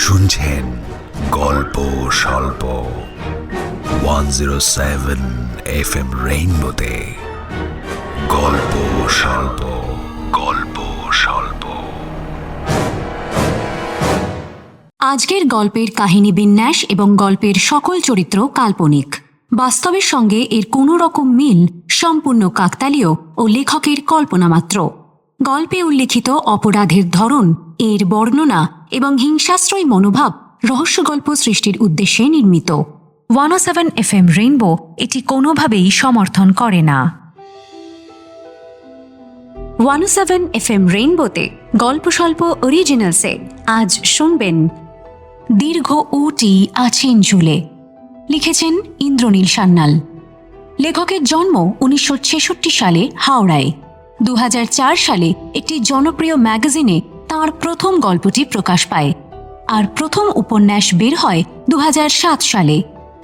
শুনছেন গল্প স্বল্প 107 FM রেইনবোতে। গল্প স্বল্প, গল্প স্বল্প। আজকের গল্পের কাহিনী বিন্যাস এবং গল্পের সকল চরিত্র কাল্পনিক। বাস্তবের সঙ্গে এর কোনো রকম মিল সম্পূর্ণ কাকতালীয় ও লেখকের কল্পনা মাত্র। গল্পে উল্লেখিত অপরাধের ধরন, এর বর্ণনা এবং হিংসাশ্রয়ী মনোভাব রহস্যগল্প সৃষ্টির উদ্দেশ্যে নির্মিত। 107 FM রেইনবো এটি কোনোভাবেই সমর্থন করে না। 107 FM রেইনবোতে গল্প স্বল্প অরিজিনালসে আজ শুনবেন দীর্ঘ উটি আছেন ঝুলে। লিখেছেন ইন্দ্রনীল সান্যাল। লেখকের জন্ম 1966 সালে হাওড়ায়। 2004 সালে একটি জনপ্রিয় ম্যাগাজিনে তাঁর প্রথম গল্পটি প্রকাশ পায়, আর প্রথম উপন্যাস বের হয় 2007 সালে।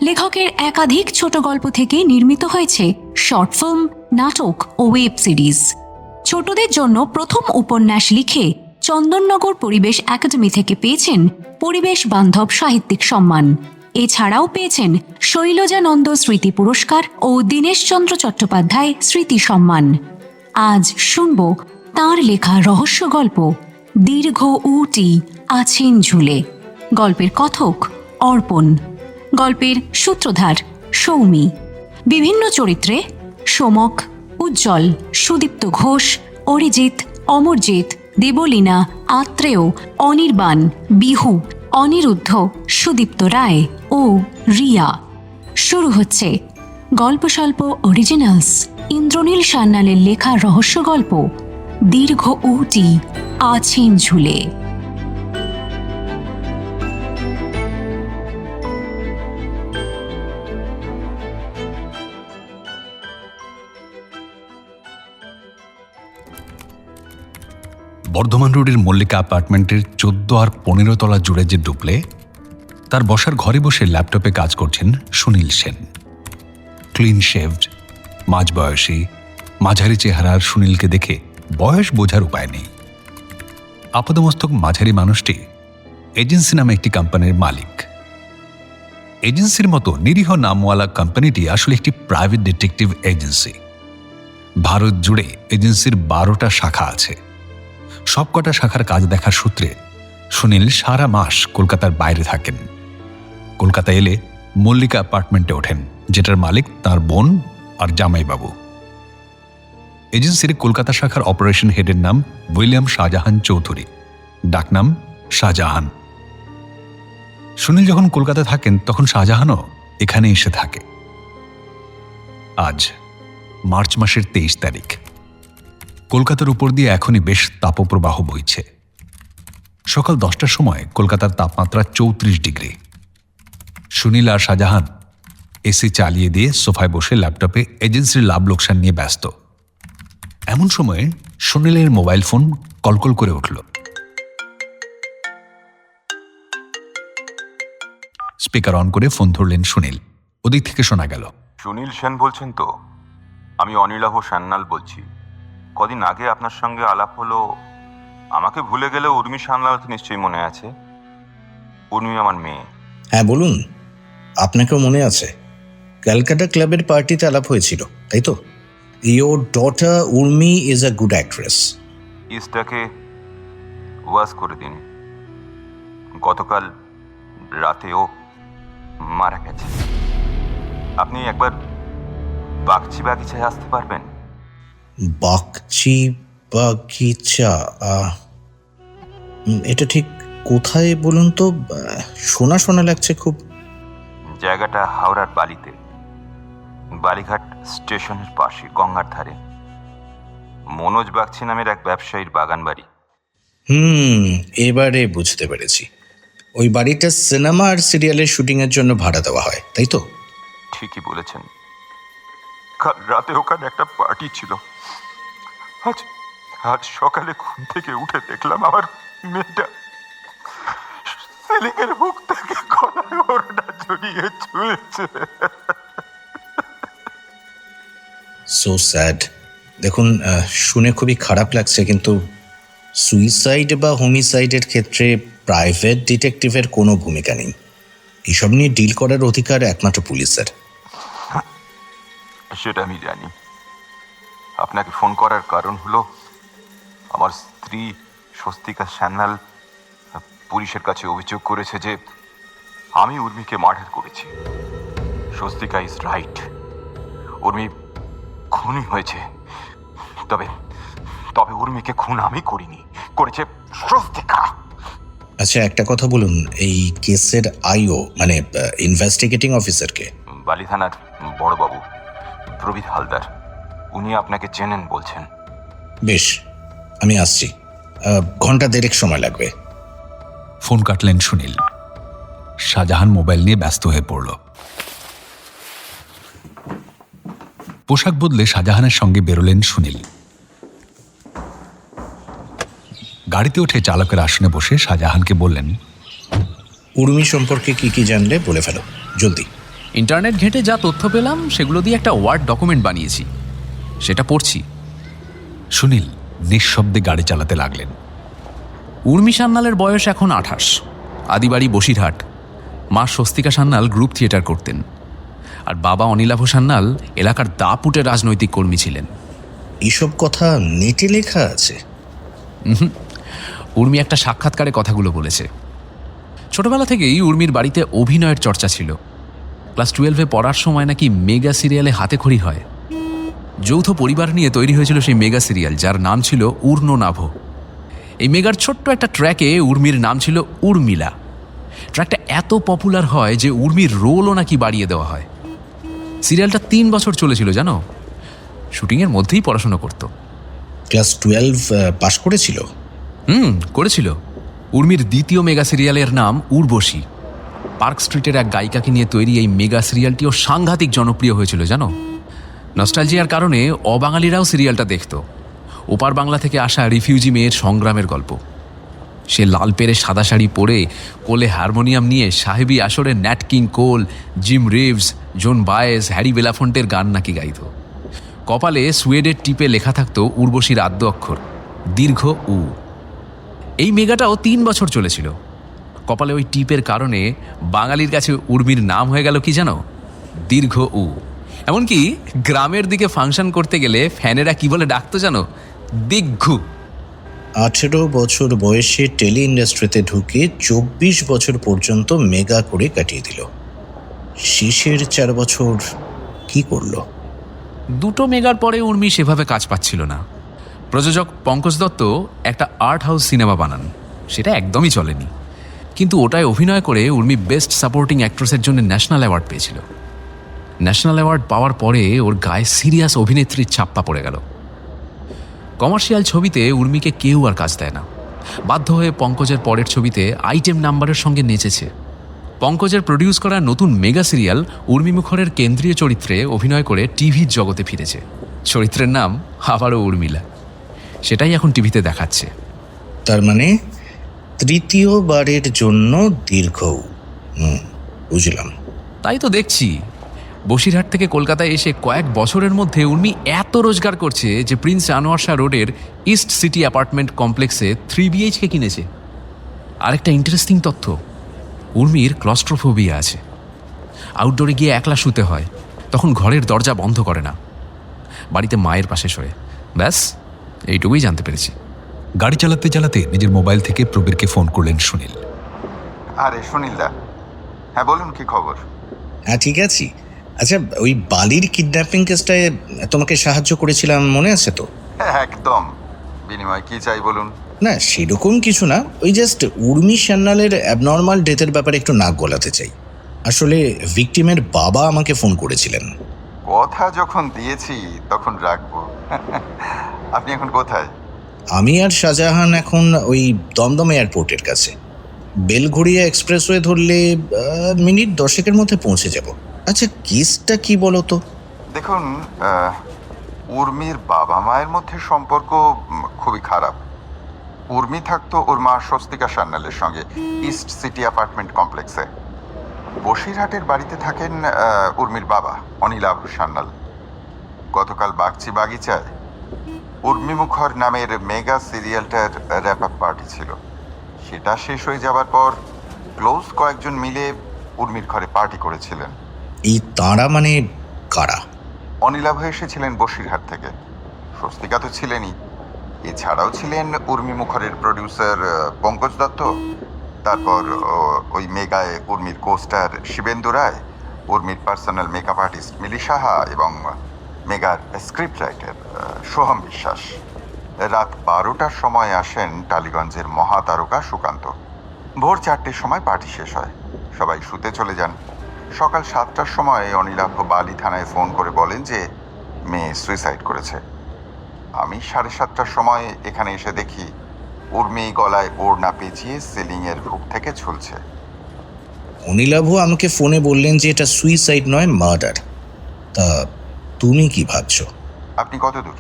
লেখকের একাধিক ছোট গল্প থেকে নির্মিত হয়েছে শর্ট ফিল্ম, নাটক ও ওয়েব সিরিজ। ছোটদের জন্য প্রথম উপন্যাস লিখে চন্দননগর পরিবেশ একাডেমি থেকে পেয়েছেন পরিবেশ বান্ধব সাহিত্যিক সম্মান। এছাড়াও পেয়েছেন শৈলজানন্দ স্মৃতি পুরস্কার ও দীনেশচন্দ্র চট্টোপাধ্যায় স্মৃতি সম্মান। আজ শুনব তাঁর লেখা রহস্য গল্প দীর্ঘ উটি আছেন ঝুলে। গল্পের কথক অর্পণ, গল্পের সূত্রধার সৌমি। বিভিন্ন চরিত্রে সোমক, উজ্জ্বল, সুদীপ্ত ঘোষ, অরিজিৎ, অমরজিৎ, দেবলীনা, আত্রেয়, অনির্বাণ, বিহু, অনিরুদ্ধ, সুদীপ্ত রায় ও রিয়া। শুরু হচ্ছে গল্প স্বল্প অরিজিনালস ইন্দ্রনীল সান্যালের লেখা রহস্য গল্প দীর্ঘ উটি আছেন ঝুলে। বর্ধমান রোডের মল্লিকা অ্যাপার্টমেন্টের 14 আর 15 তলা জুড়ে যে ডুপ্লে, তার বসার ঘরে বসে ল্যাপটপে কাজ করছেন সুনীল সেন। ক্লিন শেভড, মাঝবয়সী, মাঝারি চেহারার সুনীলকে দেখে বয়স বোঝার উপায় নেই। আপাদমস্তক মাঝারি মানুষটি এজেন্সি নামে একটি কোম্পানির মালিক। এজেন্সির মতো নিরীহ নামওয়ালা কোম্পানিটি আসলে একটি প্রাইভেট ডিটেকটিভ এজেন্সি। ভারত জুড়ে এজেন্সির 12টা শাখা আছে। সবকটা শাখার কাজ দেখার সূত্রে সুনীল সারা মাস কলকাতার বাইরে থাকেন। কলকাতা এলে মল্লিকা অ্যাপার্টমেন্টে ওঠেন, যেটার মালিক তার বোন আর জামাইবাবু। এজেন্সির কলকাতা শাখার অপারেশন হেডের নাম উইলিয়াম শাহজাহান চৌধুরী, ডাকনাম শাহজাহান। সুনীল যখন কলকাতা থাকেন তখন শাহজাহানও এখানে এসে থাকে। আজ মার্চ মাসের 23 তারিখ। কলকাতার উপর দিয়ে এখনই বেশ তাপপ্রবাহ বইছে। সকাল 10টার সময় কলকাতার তাপমাত্রা 34 ডিগ্রি। সুনীল আর শাহজাহান এসি চালিয়ে দিয়ে সোফায় বসে ল্যাপটপে এজেন্সির লাভ লোকসান নিয়ে ব্যস্ত। এমন সময়ে সুনীলের মোবাইল ফোন কলকল করে উঠল। স্পিকার অন করে ফোন ধরলেন সুনীল। ওদিক থেকে শোনা গেল, সুনীল সেন বলছেন তো? আমি অনিলাভ সান্যাল বলছি। কদিন আগে আপনার সঙ্গে আলাপ হলো। আমাকে ভুলে গেলে উর্মি সান্যাল তো নিশ্চয়ই মনে আছে। উর্মি আমার মেয়ে। হ্যাঁ বলুন, আপনাকেও মনে আছে? ক্যালকাটা ক্লাবের পার্টিতে আলাপ হয়েছিল, তাই তো? Your daughter Urmi is a good actress. ইসটাকে ওয়াজ করে দিন। গতকাল রাতেও মারা গেছে। আপনি একবার বাগচি বাগিচায় আসতে পারবেন? বাগচি বাগিচা? এটা ঠিক কোথায় বলুন তো? শোনা শোনা লাগছে খুব। জায়গাটা হাওড়ার বালিতে, বালিঘাট স্টেশনের পাশে, গঙ্গার ধারে। মনোজ বাগচি নামের এক ব্যবসায়ীর বাগান বাড়ি। এবারে বুঝতে পেরেছি। ওই বাড়িটা সিনেমা আর সিরিয়ালের শুটিংয়ের জন্য ভাড়া দেওয়া হয়, তাই তো? ঠিকই বলেছেন। কাল রাতে ওখানে একটা পার্টি ছিল। আজ সকালে ঘুম থেকে উঠে দেখলাম আমার মেয়েটা সিলিংয়ের বুক থেকে গলায় ওড়না জড়িয়ে ঝুলছে। So sad. দেখুন, শুনে খুবই খারাপ লাগছে, কিন্তু সুইসাইড বা হোমিসাইডের ক্ষেত্রে প্রাইভেট ডিটেকটিভের কোনো ভূমিকা নেই। এসব নিয়ে ডিল করার অধিকার একমাত্র পুলিশের। সেটা আমি জানি। আপনাকে ফোন করার কারণ হলো আমার স্ত্রী স্বস্তিকা সান্যাল পুলিশের কাছে অভিযোগ করেছে যে আমি উর্মিকে মার্ডার করেছি। স্বস্তিকা ইজ রাইট, উর্মি খুনি হয়েছে। তবে তবে উর্মিকে খুন আমি করিনি, করেছে স্বস্তিকা। আচ্ছা, একটা কথা বলুন, এই কেসের আইও মানে ইনভেস্টিগেটিং অফিসারকে? বালি থানার বড়বাবু প্রবীর হালদার, উনি আপনাকে চেনেন বলছেন। বেশ, আমি আসছি, ঘন্টা দেড়েক সময় লাগবে। ফোন কাটলেন সুনীল। শাহজাহান মোবাইল নিয়ে ব্যস্ত হয়ে পড়ল। পোশাক বদলে শাহজাহানের সঙ্গে বেরোলেন সুনীল। গাড়িতে উঠে চালকের আসনে বসে শাহজাহানকে বললেন, উর্মি সম্পর্কে কি কি জানলে বলে ফেলো, জলদি। ইন্টারনেট ঘেঁটে যা তথ্য পেলাম সেগুলো দিয়ে একটা ওয়ার্ড ডকুমেন্ট বানিয়েছি, সেটা পড়ছি। সুনীল নিঃশব্দে গাড়ি চালাতে লাগলেন। উর্মি সান্যালের বয়স এখন 28, আদিবাড়ি বসিরহাট। মা স্বস্তিকা সান্যাল গ্রুপ থিয়েটার করতেন, আর বাবা অনিলাভ সান্যাল এলাকার দাপুটে রাজনৈতিক কর্মী ছিলেন। এসব কথা নেটে লেখা আছে? উর্মি একটা সাক্ষাৎকারে কথাগুলো বলেছে। ছোটবেলা থেকেই উর্মির বাড়িতে অভিনয়ের চর্চা ছিল। ক্লাস 12-এ পড়ার সময় নাকি মেগা সিরিয়ালে হাতেখড়ি হয়। যৌথ পরিবার নিয়ে তৈরি হয়েছিল সেই মেগা সিরিয়াল, যার নাম ছিল উর্ণনাভ। এই মেগার ছোট্ট একটা ট্র্যাকে উর্মির নাম ছিল উর্মিলা। ট্র্যাকটা এত পপুলার হয় যে উর্মির রোলও নাকি বাড়িয়ে দেওয়া হয়। সিরিয়ালটা 3 বছর চলেছিল জানো। শুটিংয়ের মধ্যেই পড়াশোনা করত। ক্লাস 12 পাশ করেছিল? করেছিল। উর্মির দ্বিতীয় মেগা সিরিয়ালের নাম উর্বশী। পার্ক স্ট্রিটের এক গায়িকাকে নিয়ে তৈরি এই মেগা সিরিয়ালটিও সাংঘাতিক জনপ্রিয় হয়েছিল জানো। নস্টালজিয়ার কারণে অবাঙালিরাও সিরিয়ালটা দেখত। ওপার বাংলা থেকে আসা রিফিউজি মেয়ের সংগ্রামের গল্প। সে লাল পেরে সাদা শাড়ি পরে কোলে হারমোনিয়াম নিয়ে সাহেবী আসরে ন্যাট কিং কোল, জিম রিভস, জন বায়েস, হ্যারি বেলাফন্টের গান নাকি গাইত। কপালে সুয়েডের টিপে লেখা থাকতো উর্বশীর আদ্য অক্ষর দীর্ঘ উ। এই মেগাটাও 3 বছর চলেছিল। কপালে ওই টিপের কারণে বাঙালির কাছে উর্মির নাম হয়ে গেল কি জানো, দীর্ঘ উ। এমনকি গ্রামের দিকে ফাংশন করতে গেলে ফ্যানেরা কি বলে ডাকতো জানো, দিগ্ঘু। 18 বছর বয়সে টেলি ইন্ডাস্ট্রিতে ঢুকে 24 বছর পর্যন্ত মেগা করে কাটিয়ে দিল। শেষের 4 বছর কি করলো? 2টো মেগার পরে উর্মি সেভাবে কাজ পাচ্ছিল না। প্রযোজক পঙ্কজ দত্ত একটা আর্ট হাউস সিনেমা বানান, সেটা একদমই চলেনি। কিন্তু ওটায় অভিনয় করে উর্মি বেস্ট সাপোর্টিং অ্যাক্ট্রেসের জন্য ন্যাশনাল অ্যাওয়ার্ড পেয়েছিল। ন্যাশনাল অ্যাওয়ার্ড পাওয়ার পরে ওর গায়ে সিরিয়াস অভিনেত্রীর ছাপ্পা পড়ে গেল। কমার্শিয়াল ছবিতে উর্মিকে কেউ আর কাজ দেয় না। বাধ্য হয়ে পঙ্কজের পরের ছবিতে আইটেম নাম্বারের সঙ্গে নেচেছে। পঙ্কজের প্রডিউস করা নতুন মেগা সিরিয়াল উর্মি মুখরের কেন্দ্রীয় চরিত্রে অভিনয় করে টিভির জগতে ফিরেছে। চরিত্রের নাম আবারও উর্মিলা। সেটাই এখন টিভিতে দেখাচ্ছে। তার মানে তৃতীয়বারের জন্য দীর্ঘ। বুঝলাম। তাই তো দেখছি, বসিরহাট থেকে কলকাতায় এসে কয়েক বছরের মধ্যে উর্মি এত রোজগার করছে যে প্রিন্স আনোয়ার শাহ রোডের ইস্ট সিটি অ্যাপার্টমেন্ট কমপ্লেক্সে 3 BHK কিনেছে। আরেকটা ইন্টারেস্টিং তথ্য, উর্মির ক্লস্ট্রোফোবিয়া আছে। আউটডোরে গিয়ে একলা শুতে হয়, তখন ঘরের দরজা বন্ধ করে না, বাড়িতে মায়ের পাশে শোয়। ব্যাস এইটুকুই জানতে পেরেছি। গাড়ি চালাতে চালাতে নিজের মোবাইল থেকে প্রবীরকে ফোন করলেন সুনীল। আরে সুনীলদা, হ্যাঁ বলুন, কি খবর? হ্যাঁ, ঠিক আছি। আচ্ছা, ওই বালির কিডন্যাপিং কেসটায় তোমাকে সাহায্য করেছিলাম, মনে আছে তো? একদম। বিনিময় কি চাই বলুন? না, সেরকম কিছু না, ওই জাস্ট উর্মি সান্যালের অ্যাবনর্মাল ডেথের ব্যাপারে একটু নাক গলাতে চাই। আসলে ভিকটিমের বাবা আমাকে ফোন করেছিলেন। কথা যখন দিয়েছি তখন রাখবো। আপনি এখন কোথায়? আমি আর শাহজাহান এখন ওই দমদম এয়ারপোর্টের কাছে। বেলঘড়িয়া এক্সপ্রেসওয়ে ধরলে মিনিট 10-এর মধ্যে পৌঁছে যাব। আচ্ছা, কেসটা কি বলো তো? দেখুন, উর্মির বাবা মায়ের মধ্যে সম্পর্ক খুবই খারাপ। উর্মি থাকতো ওর মা স্বস্তিকা সান্যালের সঙ্গে ইস্ট সিটি অ্যাপার্টমেন্ট কমপ্লেক্সে। বসিরহাটের বাড়িতে থাকেন উর্মির বাবা অনিলাভ সান্যাল। গতকাল বাগচি বাগিচায় উর্মি মুখর নামের মেগা সিরিয়ালটার র্যাপ আপ পার্টি ছিল। সেটা শেষ হয়ে যাবার পর ক্লোজ কয়েকজন মিলে উর্মির ঘরে পার্টি করেছিলেন। এই তাঁরা মানে কারা? অনিলাভ এসেছিলেন বসিরহাট থেকে, স্বস্তিকা তো ছিলেনই, এছাড়াও ছিলেন উর্মি মুখার্জির প্রডিউসার পঙ্কজ দত্ত, তারপর ওই মেগায় উর্মির কোস্টার শিবেন্দু রায়, উর্মির পার্সোনাল মেকআপ আর্টিস্ট মিলি সাহা এবং মেগার স্ক্রিপ্ট রাইটার সোহম বিশ্বাস। রাত 12টার সময় আসেন টালিগঞ্জের মহাতারকা সুকান্ত। ভোর 4টের সময় পার্টি শেষ হয়, সবাই শুতে চলে যান। সকাল 7টার সময় অনিলাভ বালি থানায় ফোন করে বলেন যে মেয়ে সুইসাইড করেছে। আমি 7:30টার সময় এখানে এসে দেখি উর্মি গলায় ওড়না পেঁচিয়ে সিলিংয়ের হুক থেকে ঝুলছে। অনিলাভ আমাকে ফোনে বললেন যে এটা সুইসাইড নয়, মার্ডার। তা তুমি কি ভাবছো? আপনি কত দূর?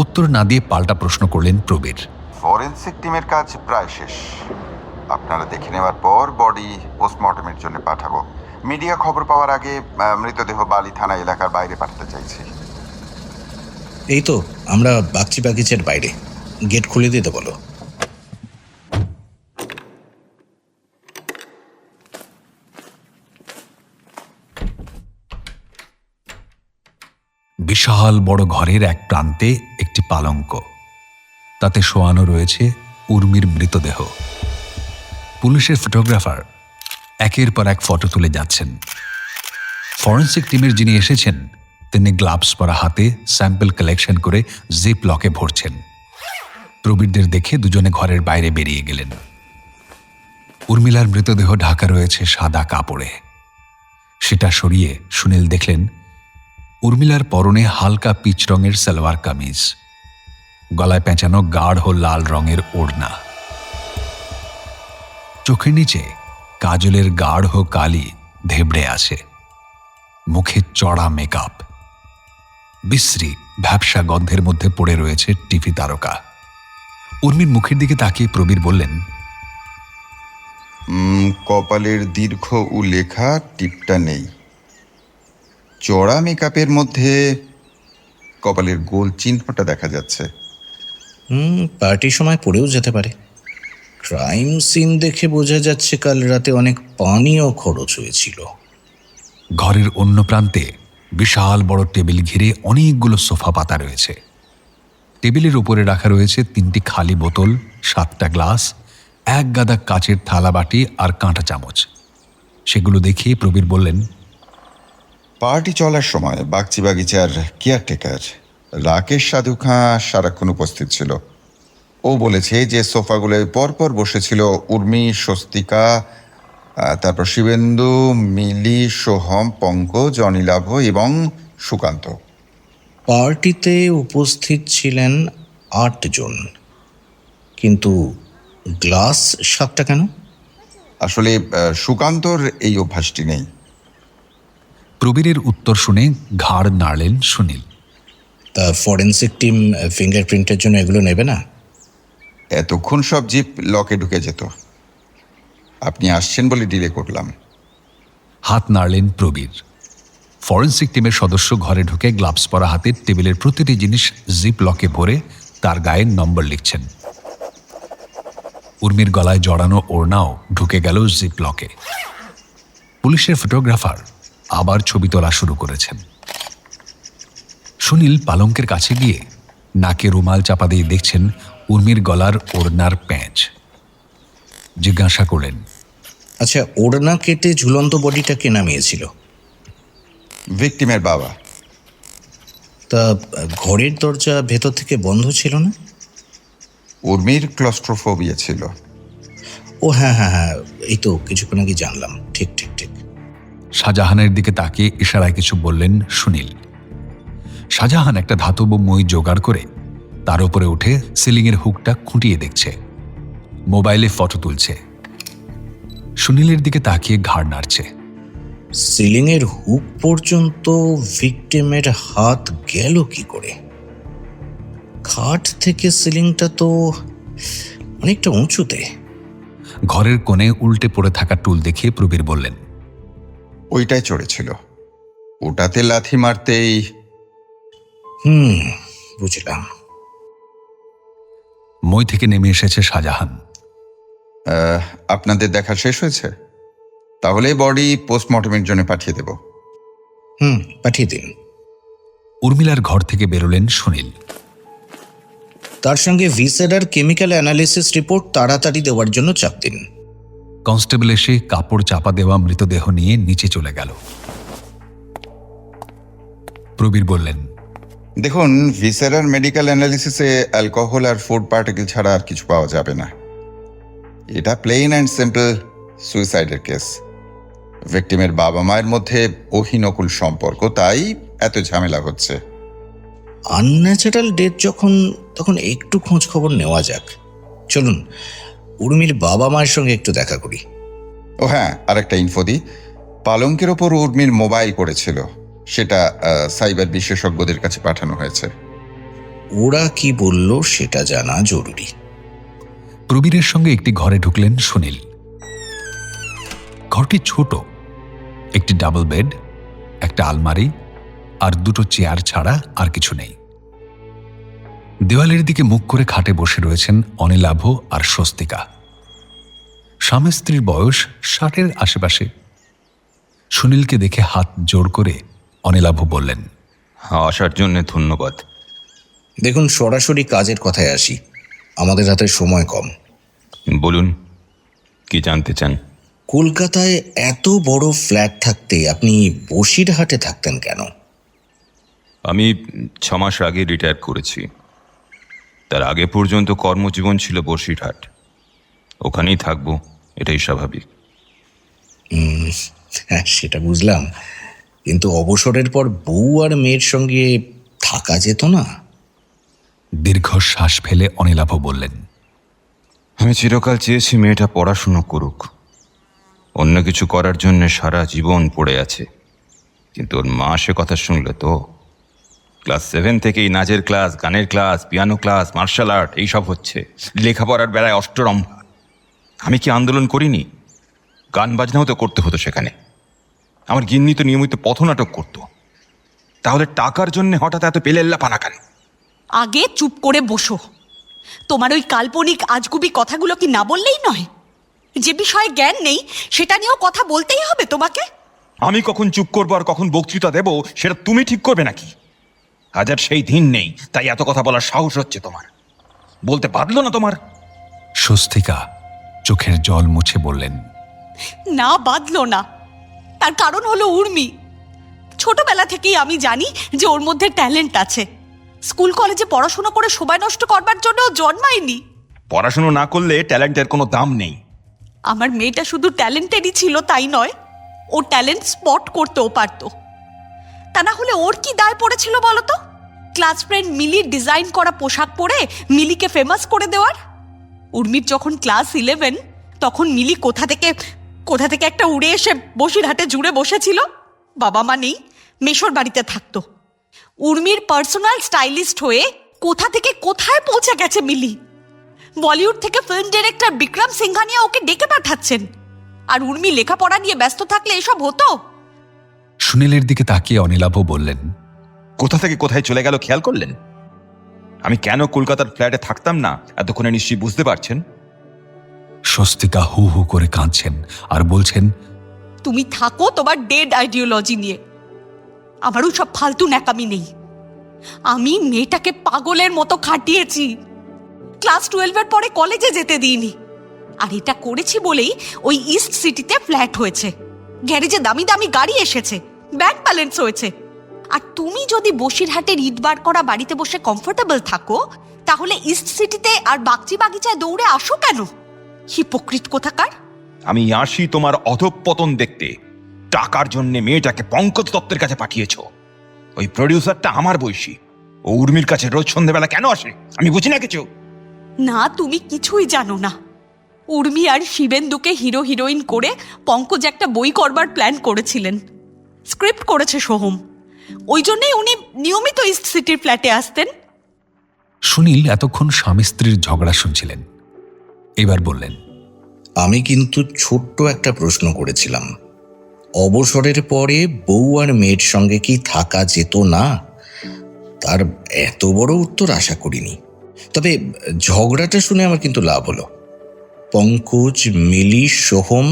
উত্তর না দিয়ে পাল্টা প্রশ্ন করলেন প্রবীর। ফরেন্সিক টিমের কাজ প্রায় শেষ, আপনারা দেখে নেওয়ার পর বডি পোস্টমর্টমের জন্য পাঠাবো। মিডিয়া খবর পাওয়ার আগে মৃতদেহ বালি থানা এলাকার বাইরে পাঠাতে চাইছি। এই তো আমরা বাগচি বাগিচের বাইরে, গেট খুলে দিতে বলো। বিশাল বড় ঘরের এক প্রান্তে একটি পালঙ্ক, তাতে শোয়ানো রয়েছে উর্মির মৃতদেহ। পুলিশের ফটোগ্রাফার একের পর এক ফটো তুলে যাচ্ছেন। ফরেন্সিক টিমের যিনি এসেছেন তিনি গ্লাভস পরা হাতে স্যাম্পল কালেকশন করে জিপ লকে ভরছেন। প্রবীরদের দেখে দুজনে ঘরের বাইরে বেরিয়ে গেলেন। উর্মিলার মৃতদেহ ঢাকা রয়েছে সাদা কাপড়ে। সেটা সরিয়ে সুনীল দেখলেন উর্মিলার পরনে হালকা পিচ রঙের সালোয়ার কামিজ, গলায় পেঁচানো গাঢ় লাল রঙের ওড়না, চোখের নিচে কাজলের গাঢ় কালি ধেবড়ে আছে, মুখে চড়া মেকআপ, বিশ্রী ভ্যাপসা গন্ধের মধ্যে পড়ে রয়েছে টিভি তারকা। উর্মির মুখের দিকে তাকিয়ে প্রবীর বললেন, কপালের দীর্ঘ লেখা টিপটা নেই, চড়া মেকআপের মধ্যে কপালের গোল চিহ্নটা দেখা যাচ্ছে। পার্টির সময় পড়েও যেতে পারে। ক্রাইম সিন দেখে বোঝা যাচ্ছে কাল রাতে অনেক পানিও খরচ হয়েছিল। ঘরের অন্য প্রান্তে বিশাল বড় টেবিল ঘিরে অনেকগুলো সোফা পাতা রয়েছে। টেবিলের উপরে রাখা রয়েছে 3টি খালি বোতল, 7টা গ্লাস, এক গাদা কাচের থালা বাটি আর কাঁটা চামচ। সেগুলো দেখে প্রবীর বললেন, পার্টি চলার সময় বাগচি বাগিচার কেয়ারটেকার রাকেশ সাধু খাঁ সারাক্ষণ উপস্থিত ছিল। ও বলেছে যে সোফাগুলোয় পরপর বসেছিল উর্মি, স্বস্তিকা, তারপর শিবেন্দু, মিলি, সোহম, পঙ্কজ, অনিলাভ এবং সুকান্ত। পার্টিতে উপস্থিত ছিলেন 8 জন, কিন্তু গ্লাস 7টা কেন? আসলে সুকান্তর এই অভ্যাসটি নেই। প্রবীরের উত্তর শুনে ঘাড় নাড়লেন সুনীল। তা ফরেন্সিক টিম ফিঙ্গারপ্রিন্টের জন্য এগুলো নেবে না? এতক্ষণ সব জিপ লকে ঢুকে যেত, আপনি আসছেন বলে ডিলে করলাম। হাত নাড়লেন প্রবীর। ফরেন্সিক টিমের সদস্য ঘরে ঢুকে গ্লাভস পরা হাতে টেবিলের প্রতিটি জিনিস জিপ লকে ভরে তার গায়ের নম্বর লিখছেন। উর্মির গলায় জড়ানো ওড়নাও ঢুকে গেল জিপ লকে। পুলিশের ফটোগ্রাফার আবার ছবি তোলা শুরু করেছেন। সুনীল পালঙ্কের কাছে গিয়ে নাকে রুমাল চাপা দিয়ে দেখছেন উর্মির গলার ওড়নার প্যাঁচ। জিজ্ঞাসা করলেন, আচ্ছা, ওড়না কেটে ঝুলন্ত বডিটা কে নামিয়েছিল? ভিকটিমের বাবা। তা ঘরের দরজা ভেতর থেকে বন্ধ ছিল না? উর্মির ক্লস্ট্রোফোবিয়া ছিল। ও হ্যাঁ হ্যাঁ হ্যাঁ, এই তো কিছুক্ষণ আগে জানলাম। ঠিক ঠিক ঠিক। শাহজাহানের দিকে তাকিয়ে ইশারায় কিছু বললেন সুনীল। শাহজাহান একটা ধাতব মই জোগাড় করে তার উপরে উঠে সিলিংয়ের হুকটা খুঁটিয়ে দেখছে, মোবাইলে ফটো তুলছে। সুনীলের দিকে তাকিয়ে ঘাড় নাড়ছে। সিলিংয়ের হুক পর্যন্ত ভিকটিমের হাত গেল কি করে? খাট থেকে সিলিংটা তো অনেকটা উঁচুতে। ঘরের কোণে উল্টে পড়ে থাকা টুল দেখে প্রবীর বললেন, ওইটাই চড়েছিল, ওটাতে লাথি মারতেই। বুঝলাম। মই থেকে নেমে এসেছে শাহজাহান। আপনাদের দেখা শেষ হয়েছে? তাহলে বডি পোস্টমর্টমের জন্য পাঠিয়ে দেব। পাঠিয়ে দিন। উর্মিলার ঘর থেকে বেরোলেন সুনীল। তার সঙ্গে ভিসেড আর কেমিক্যাল অ্যানালিসিস রিপোর্ট তাড়াতাড়ি দেওয়ার জন্য চাপ দিন। কনস্টেবল এসে কাপড় চাপা দেওয়া মৃতদেহ নিয়ে নিচে চলে গেল। প্রবীর বললেন, দেখুন, ভিসেরার মেডিকেল অ্যানালিসিসে অ্যালকোহল আর ফুড পার্টিকেল ছাড়া আর কিছু পাওয়া যাবে না। এটা প্লেন অ্যান্ড সিম্পল সুইসাইডের কেস। ভিকটিমের বাবা মায়ের মধ্যে অহিনকুল সম্পর্ক, তাই এত ঝামেলা হচ্ছে। আনন্যাচারাল ডেথ তখন একটু খোঁজ খবর নেওয়া যাক। চলুন, উর্মির বাবা মায়ের সঙ্গে একটু দেখা করি। ও হ্যাঁ, আরেকটা ইনফো দিই। পালঙ্কের ওপর উর্মির মোবাইল পড়েছিল, সেটা সাইবার বিশেষজ্ঞদের কাছে পাঠানো হয়েছে। ওরা কি বলল সেটা জানা জরুরি। প্রবীরের সঙ্গে একটি ঘরে ঢুকলেন সুনীল। ঘরটি ছোট, একটি ডাবল বেড, একটা আলমারি আর দুটো চেয়ার ছাড়া আর কিছু নেই। দেওয়ালের দিকে মুখ করে খাটে বসে রয়েছেন অনিলাভ আর স্বস্তিকা। স্বামী স্ত্রীর বয়স 60-এর আশেপাশে। সুনীলকে দেখে হাত জোর করে অনিলাভ বললেন, আসার জন্য ধন্যবাদ। দেখুন, সরাসরি কাজের কথায় আসি। আমাদের হাতে সময় কম। বলুন, কি জানতে চান? কলকাতায় এত বড় ফ্ল্যাট থাকতে আপনি বসিরহাটে থাকতেন কেন? আমি 6 মাস আগে রিটায়ার করেছি। তার আগে পর্যন্ত কর্মজীবন ছিল বসিরহাট। ওখানেই থাকবো, এটাই স্বাভাবিক। হ্যাঁ, সেটা বুঝলাম, কিন্তু অবসরের পর বউ আর মেয়ের সঙ্গে থাকা যেত না? দীর্ঘশ্বাস ফেলে অনিলাভ বললেন, আমি চিরকাল চেয়েছি মেয়েটা পড়াশুনো করুক। অন্য কিছু করার জন্য সারা জীবন পড়ে আছে। কিন্তু ওর মা সে কথা শুনলে তো। ক্লাস 7 থেকেই নাচের ক্লাস, গানের class, piano class, martial art এইসব হচ্ছে। লেখাপড়ার বেলায় অষ্টরম্ভা। আমি কি আন্দোলন করিনি? গান বাজনাও তো করতে হতো সেখানে। আমার গিন্নি তো নিয়মিত পথনাটক করতো। তাহলে টাকার জন্য হঠাৎ এত পেলেল্লা পানা কেন? আগে চুপ করে বসো। তোমার ওই কাল্পনিক আজগুবি কথাগুলো কি না বললেই নয়? যে বিষয়ে জ্ঞান নেই সেটা নিয়েও কথা বলতেই হবে তোমাকে? আমি কখন চুপ করবো আর কখন বক্তৃতা দেব সেটা তুমি ঠিক করবে নাকি? আজ আর সেই দিন নেই, তাই এত কথা বলার সাহস হচ্ছে তোমার। বলতে বাধলো না তোমার? স্বস্তিকা চোখের জল মুছে বললেন, না, বাদলো না। তার কারণ হলো উর্মি। ছোটবেলা থেকেই আমি জানি যে ওর মধ্যে ট্যালেন্ট আছে। স্কুল কলেজে পড়াশোনা করে সময় নষ্ট করবার জন্য ও জন্মায়নি। পড়াশুনো না করলে ট্যালেন্টের কোনো দাম নেই। আমার মেয়েটা শুধু ট্যালেন্টেডই ছিল তাই নয়, ও ট্যালেন্ট স্পট করতেও পারতো। তা না হলে ওর কি দায় পড়েছিল বলো তো? ক্লাস ফ্রেন্ড মিলির ডিজাইন করা পোশাক পরে মিলিকে ফেমাস করে দেওয়ার। উর্মির যখন ক্লাস 11, তখন মিলি কোথা থেকে একটা উড়ে এসে বসিরহাটে জুড়ে বসেছিল। বাবা মা নেই, মেশোর বাড়িতে থাকতো। উর্মির পার্সোনাল স্টাইলিস্ট হয়ে কোথা থেকে কোথায় পৌঁছে গেছে মিলি। বলিউড থেকে ফিল্ম ডিরেক্টর বিক্রম সিংঘানিয়া ওকে ডেকে পাঠাচ্ছেন। আর উর্মি লেখাপড়া নিয়ে ব্যস্ত থাকলে এসব হতো? সুনীলের দিকে তাকিয়ে অনিলাভ বললেন, কোথা থেকে কোথায় চলে গেল খেয়াল করলেন? আমি কেন কলকাতার ফ্ল্যাটে থাকতাম না এতক্ষণে নিশ্চয়ই বুঝতে পারছেন। স্বস্তিকা হু হু করে কাঁদছেন আর বলছেন, তুমি থাকো তোমার ডেড আইডিওলজি নিয়ে। আমারও সব ফালতু ন্যাকামি নেই। আমি মেয়েটাকে পাগলের মতো খাটিয়েছি। ক্লাস 12-এর পরে কলেজে যেতে দিইনি। আর এটা করেছি বলেই ওই ইস্ট সিটিতে ফ্ল্যাট হয়েছে, গ্যারেজে দামি দামি গাড়ি এসেছে, ব্যাংক ব্যালেন্স হয়েছে। আর তুমি যদি বসিরহাটের ইট বার করা বাড়িতে বসে কমফোর্টেবল থাকো, তাহলে ইস্ট সিটিতে আর বাগচি বাগিচায় দৌড়ে আসো কেন? হিপোক্রিট কোথাকার। আমি আসি তোমার অধঃপতন দেখতে। টাকার জন্য মেয়েটাকে পঙ্কজ দত্তের কাছে পাঠিয়েছ। ওই প্রডিউসারটা আমার বয়সী। ও উর্মির কাছে রোজ সন্ধ্যেবেলা কেন আসে আমি বুঝি না কিছু। না, তুমি কিছুই জানো না। উর্মি আর শিবেন্দুকে হিরো হিরোইন করে পঙ্কজ একটা বই করবার প্ল্যান করেছিলেন। স্ক্রিপ্ট করেছে সোহম। ওই জন্যই উনি নিয়মিত ইস্ট সিটির ফ্ল্যাটে আসতেন। সুনীল এতক্ষণ স্বামী স্ত্রীর ঝগড়া শুনছিলেন। এবার বললেন, আমি কিন্তু ছোট্ট একটা প্রশ্ন করেছিলাম, অবসরের পরে বউ আর মেয়ের সঙ্গে কি থাকা যেত না? তার এত বড় উত্তর আশা করিনি। তবে ঝগড়াটা শুনে আমার কিন্তু লাভ হলো। পঙ্কজ, মিলি, সোহম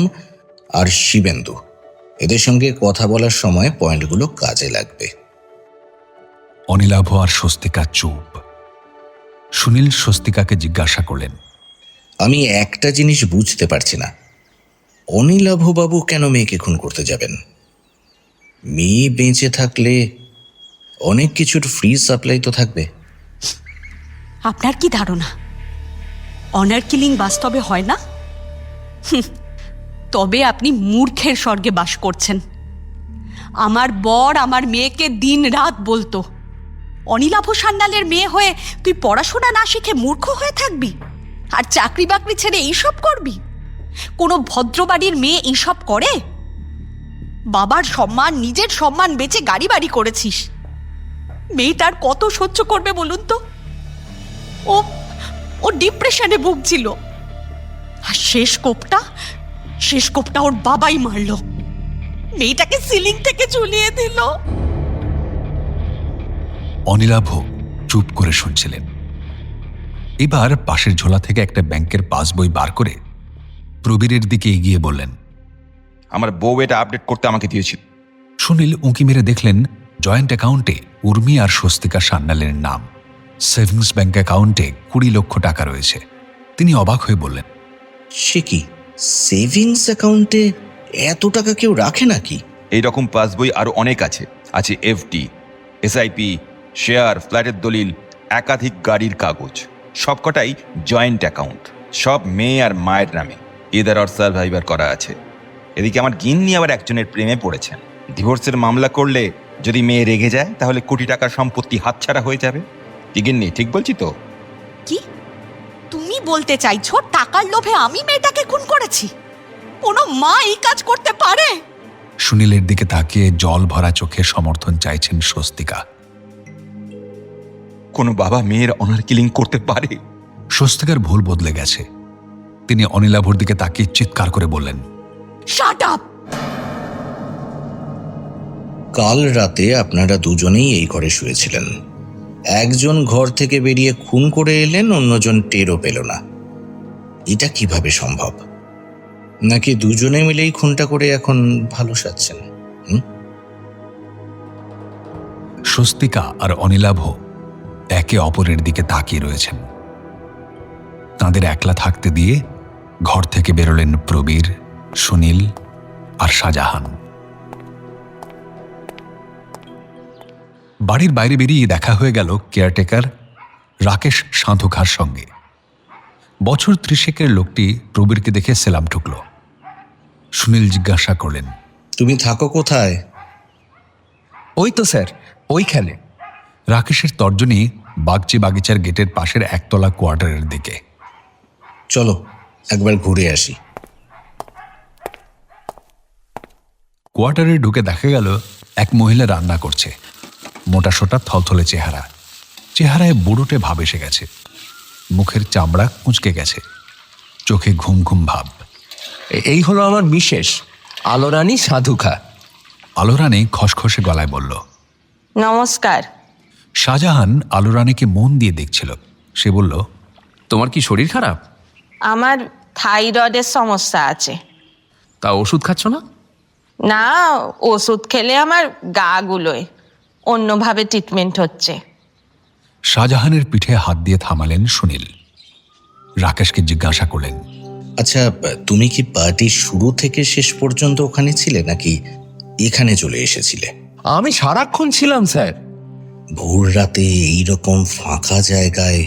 আর শিবেন্দু। এদের সঙ্গে কথা বলার সময় পয়েন্টগুলো কাজে লাগবে। অনিলাভ আর স্বস্তিকা চুপ। সুনীল স্বস্তিকাকে জিজ্ঞাসা করলেন, আমি একটা জিনিস বুঝতে পারছি না, অনিলাভবাবু কেন মেয়েকে খুন করতে যাবেন? মেয়ে বেঁচে থাকলে অনেক কিছুর ফ্রি সাপ্লাই তো থাকবে। আপনার কি ধারণা অনার কিলিং বাস্তবে হয় না? তবে আপনি মূর্খের স্বর্গে বাস করছেন। আমার বর আমার মেয়েকে দিন রাত বলতো, অনিলাভ সান্যালের মেয়ে হয়ে তুই পড়াশোনা না শিখে মূর্খ হয়ে থাকবি আর চাকরি বাকরি ছেড়ে এইসব করবি? কোনো ভদ্রবাড়ির মেয়ে এইসব করে? বাবার সম্মান, নিজের সম্মান বেচে গাড়ি বাড়ি করেছিস। মেয়েটার কত সহ্য করবে বলুন তো? ও ডিপ্রেশনে ভুগছিল, আর শেষ কোপটা ওর বাবাই মারলো। মেয়েটাকে সিলিং থেকে ঝুলিয়ে দিল। অনিলাভ চুপ করে শুনছিলেন। এবার পাশের ঝোলা থেকে একটা ব্যাংকের পাসবই বার করে প্রবীরের দিকে এগিয়ে বললেন, আমার বউ এটা আপডেট করতে আমাকে দিয়েছিল। সুনীল উঁকি মেরে দেখলেন জয়েন্ট অ্যাকাউন্টে উর্মি আর স্বস্তিকা সান্যালের নাম। সেভিংস ব্যাংক অ্যাকাউন্টে 20 লক্ষ টাকা রয়েছে। তিনি অবাক হয়ে বললেন, সে কি, সেভিংস অ্যাকাউন্টে এত টাকা কেউ রাখে নাকি? এইরকম পাসবই আরো অনেক আছে। আছে এফডি, এসআইপি, শেয়ার, ফ্ল্যাটের দলিল, একাধিক গাড়ির কাগজ, সবকটাই জয়েন্ট অ্যাকাউন্ট। সব মেয়ে আর মায়ের নামে এদের আর সার্ভাইভার করা আছে। এদিকে আমার গিন্নি আবার একজনের প্রেমে পড়েছেন। ডিভোর্সের মামলা করলে যদি মেয়ে রেগে যায় তাহলে কোটি টাকার সম্পত্তি হাতছাড়া হয়ে যাবে। কি গিন্নি, ঠিক বলছি তো? কি তুমি বলতে চাইছো টাকার লোভে আমি মেয়েটাকে খুন করেছি? কোনো মা এই কাজ করতে পারে? সুনীলের দিকে তাকিয়ে জল ভরা চোখে সমর্থন চাইছেন স্বস্তিকা। কোনো বাবা মেয়ের অনার কিলিং করতে পারে? স্বস্তিকার ভুল বদলে গেছে। তিনি অনিলাভর দিকে তাকিয়ে চিৎকার করে বললেন, শাট আপ! কাল রাতে আপনারা দুজনেই এই ঘরে শুয়েছিলেন। একজন ঘর থেকে বেরিয়ে খুন করে এলেন, অন্যজন টেরও পেল না। এটা কিভাবে সম্ভব? নাকি দুজনে মিলেই খুনটা করে এখন ভালো সাজছেন? স্বস্তিকা আর অনিলাভ একে অপরের দিকে তাকিয়ে রয়েছেন। তাঁদের একলা থাকতে দিয়ে ঘর থেকে বেরোলেন প্রবীর, সুনীল আর শাহজাহান। বাড়ির বাইরে বেরিয়ে দেখা হয়ে গেল কেয়ারটেকার রাকেশ সাঁধুখার সঙ্গে। বছর 30-এর লোকটি প্রবীরকে দেখে সেলাম ঠুকল। সুনীল জিজ্ঞাসা করলেন, তুমি থাকো কোথায়? ওই তো স্যার, ওইখানে। রাকেশের তর্জনী বাগচি বাগিচার গেটের পাশের একতলা কোয়ার্টারের দিকে। চলো একবার ঘুরে আসি। কোয়ার্টারে ঢুকে দেখা গেল এক মহিলা রান্না করছে। মোটাসোটা থলথলে চেহারায় বুড়োটে ভাব এসে গেছে। মুখের চামড়া কুঁচকে গেছে, চোখে ঘুম ঘুম ভাব। এই হলো আমার মিসেস আলোরানী সাধুখা। আলোরানী খসখসে গলায় বলল, নমস্কার। শাহজাহান আলোরানীকে মন দিয়ে দেখছিল। সে বলল, তোমার কি শরীর খারাপ? আমার থাইরয়েডের সমস্যা আছে। তা ওষুধ খাচ্ছ না? না, ওষুধ খেলে আমার গা গুলোয়, অন্যভাবে ট্রিটমেন্ট হচ্ছে। শাহজাহানের পিঠে হাত দিয়ে থামালেন সুনীল। রাকেশকে জিজ্ঞাসা করলেন, আচ্ছা, তুমি কি পার্টির শুরু থেকে শেষ পর্যন্ত ওখানে ছিলে নাকি এখানে চলে এসেছিলে? আমি সারাক্ষণ ছিলাম স্যার। ভোর রাতে এইরকম ফাঁকা জায়গায়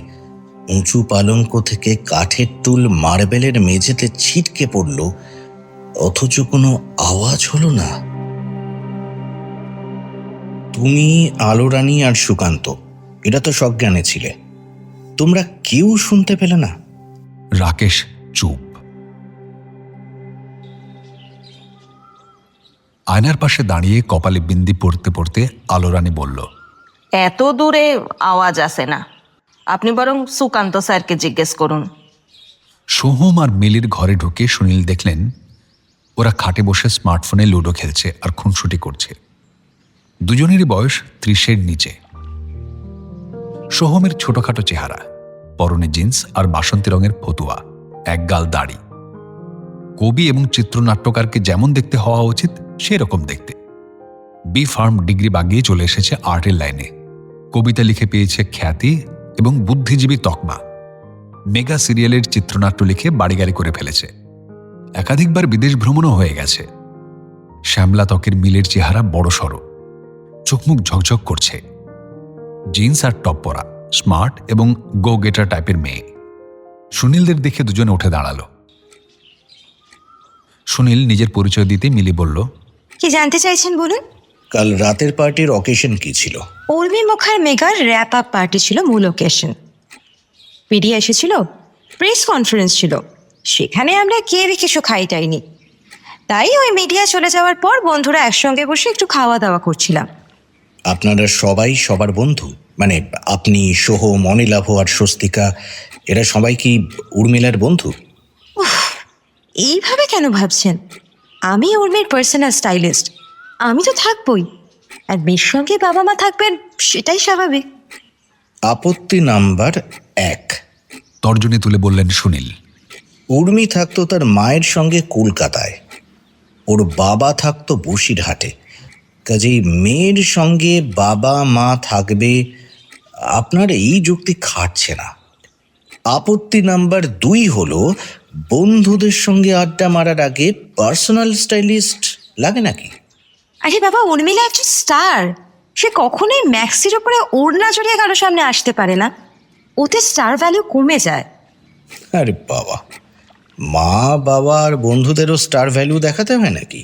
উঁচু পালঙ্ক থেকে কাঠের টুল মার্বেলের মেঝেতে ছিটকে পড়ল, অথচ কোনো আওয়াজ হলো না। তুমি, আলোরানী আর সুকান্ত, এটা তো সজ্ঞানে ছিলে, তোমরা কেউ শুনতে পেলে না? রাকেশ চুপ। আয়নার পাশে দাঁড়িয়ে কপালে বিন্দি পড়তে পড়তে আলোরানী বলল, এত দূরে আওয়াজ আসে না, আপনি বরং সুকান্ত স্যারকে জিজ্ঞেস করুন। সোহম আর মিলির ঘরে ঢুকে সুনীল দেখলেন ওরা খাটে বসে স্মার্টফোনে লুডো খেলছে আর খুনসুটি করছে। দুজনেরই বয়স 30-এর নিচে। সোহমের ছোটখাটো চেহারা, পরনে জিন্স আর বাসন্তী রঙের ফতুয়া। একগাল দাড়ি। কবি এবং চিত্রনাট্যকারকে যেমন দেখতে হওয়া উচিত সেরকম দেখতে। বি ফার্ম ডিগ্রি বাগিয়ে চলে এসেছে আর্টের লাইনে। কবিতা লিখে পেয়েছে খ্যাতি এবং বুদ্ধিজীবী তকমা। মেগা সিরিয়ালের চিত্রনাট্য লিখে বাড়ি গাড়ি করে ফেলেছে। একাধিকবার বিদেশ ভ্রমণও হয়ে গেছে। শ্যামলা ত্বকের মিলের চেহারা বড় সড়ো, চোখমুখ ঝকঝক করছে। জিন্স আর টপ পরা, স্মার্ট এবং গো গেটার টাইপের মেয়ে। সুনীলদের দেখে দুজনে উঠে দাঁড়ালো। সুনীল নিজের পরিচয় দিতে মিলি বলল, কি জানতে চাইছেন বলুন। কাল রাতের পার্টির অকেশন কি ছিল? উর্মি মুখার মেগার র্যাপ আপ পার্টি ছিল মূল ওকেশন। মিডিয়া এসেছিল, প্রেস কনফারেন্স ছিল, সেখানে আমরা কেউই কিছু খাইটাইনি। তাই ওই মিডিয়া চলে যাওয়ার পর বন্ধুরা একসঙ্গে বসে একটু খাওয়া দাওয়া করছিলাম। আপনারা সবাই সবার বন্ধু? মানে আপনি, সোহম, অনিলাভ আর স্বস্তিকা, এরা সবাই কি উর্মিলার বন্ধু? এইভাবে কেন ভাবছেন? আমি উর্মির পার্সোনাল স্টাইলিস্ট, আমি তো থাকবই। আর মেয়ের সঙ্গে বাবা মা থাকবেন, সেটাই স্বাভাবিক। আপত্তি নাম্বার 1। তর্জনী তুলে বললেন সুনীল। উর্মি থাকতো তার মায়ের সঙ্গে কলকাতায়, ওর বাবা থাকতো বসিরহাটে। কাজেই মেয়ের সঙ্গে বাবা মা থাকবে, আপনার এই যুক্তি খাটছে না। আপত্তি নাম্বার 2 হলো, বন্ধুদের সঙ্গে আড্ডা মারার আগে পার্সোনাল স্টাইলিস্ট লাগে নাকি? আরে বাবা, উর্মিলা একজন স্টার, সে কখনোই ম্যাক্সির ওপরে ওড়না জড়িয়ে কারো সামনে আসতে পারে না। ওতে স্টার ভ্যালু কমে যায়। আরে বাবা, মা বাবা আর বন্ধুদেরও স্টার ভ্যালু দেখাতে হয় নাকি?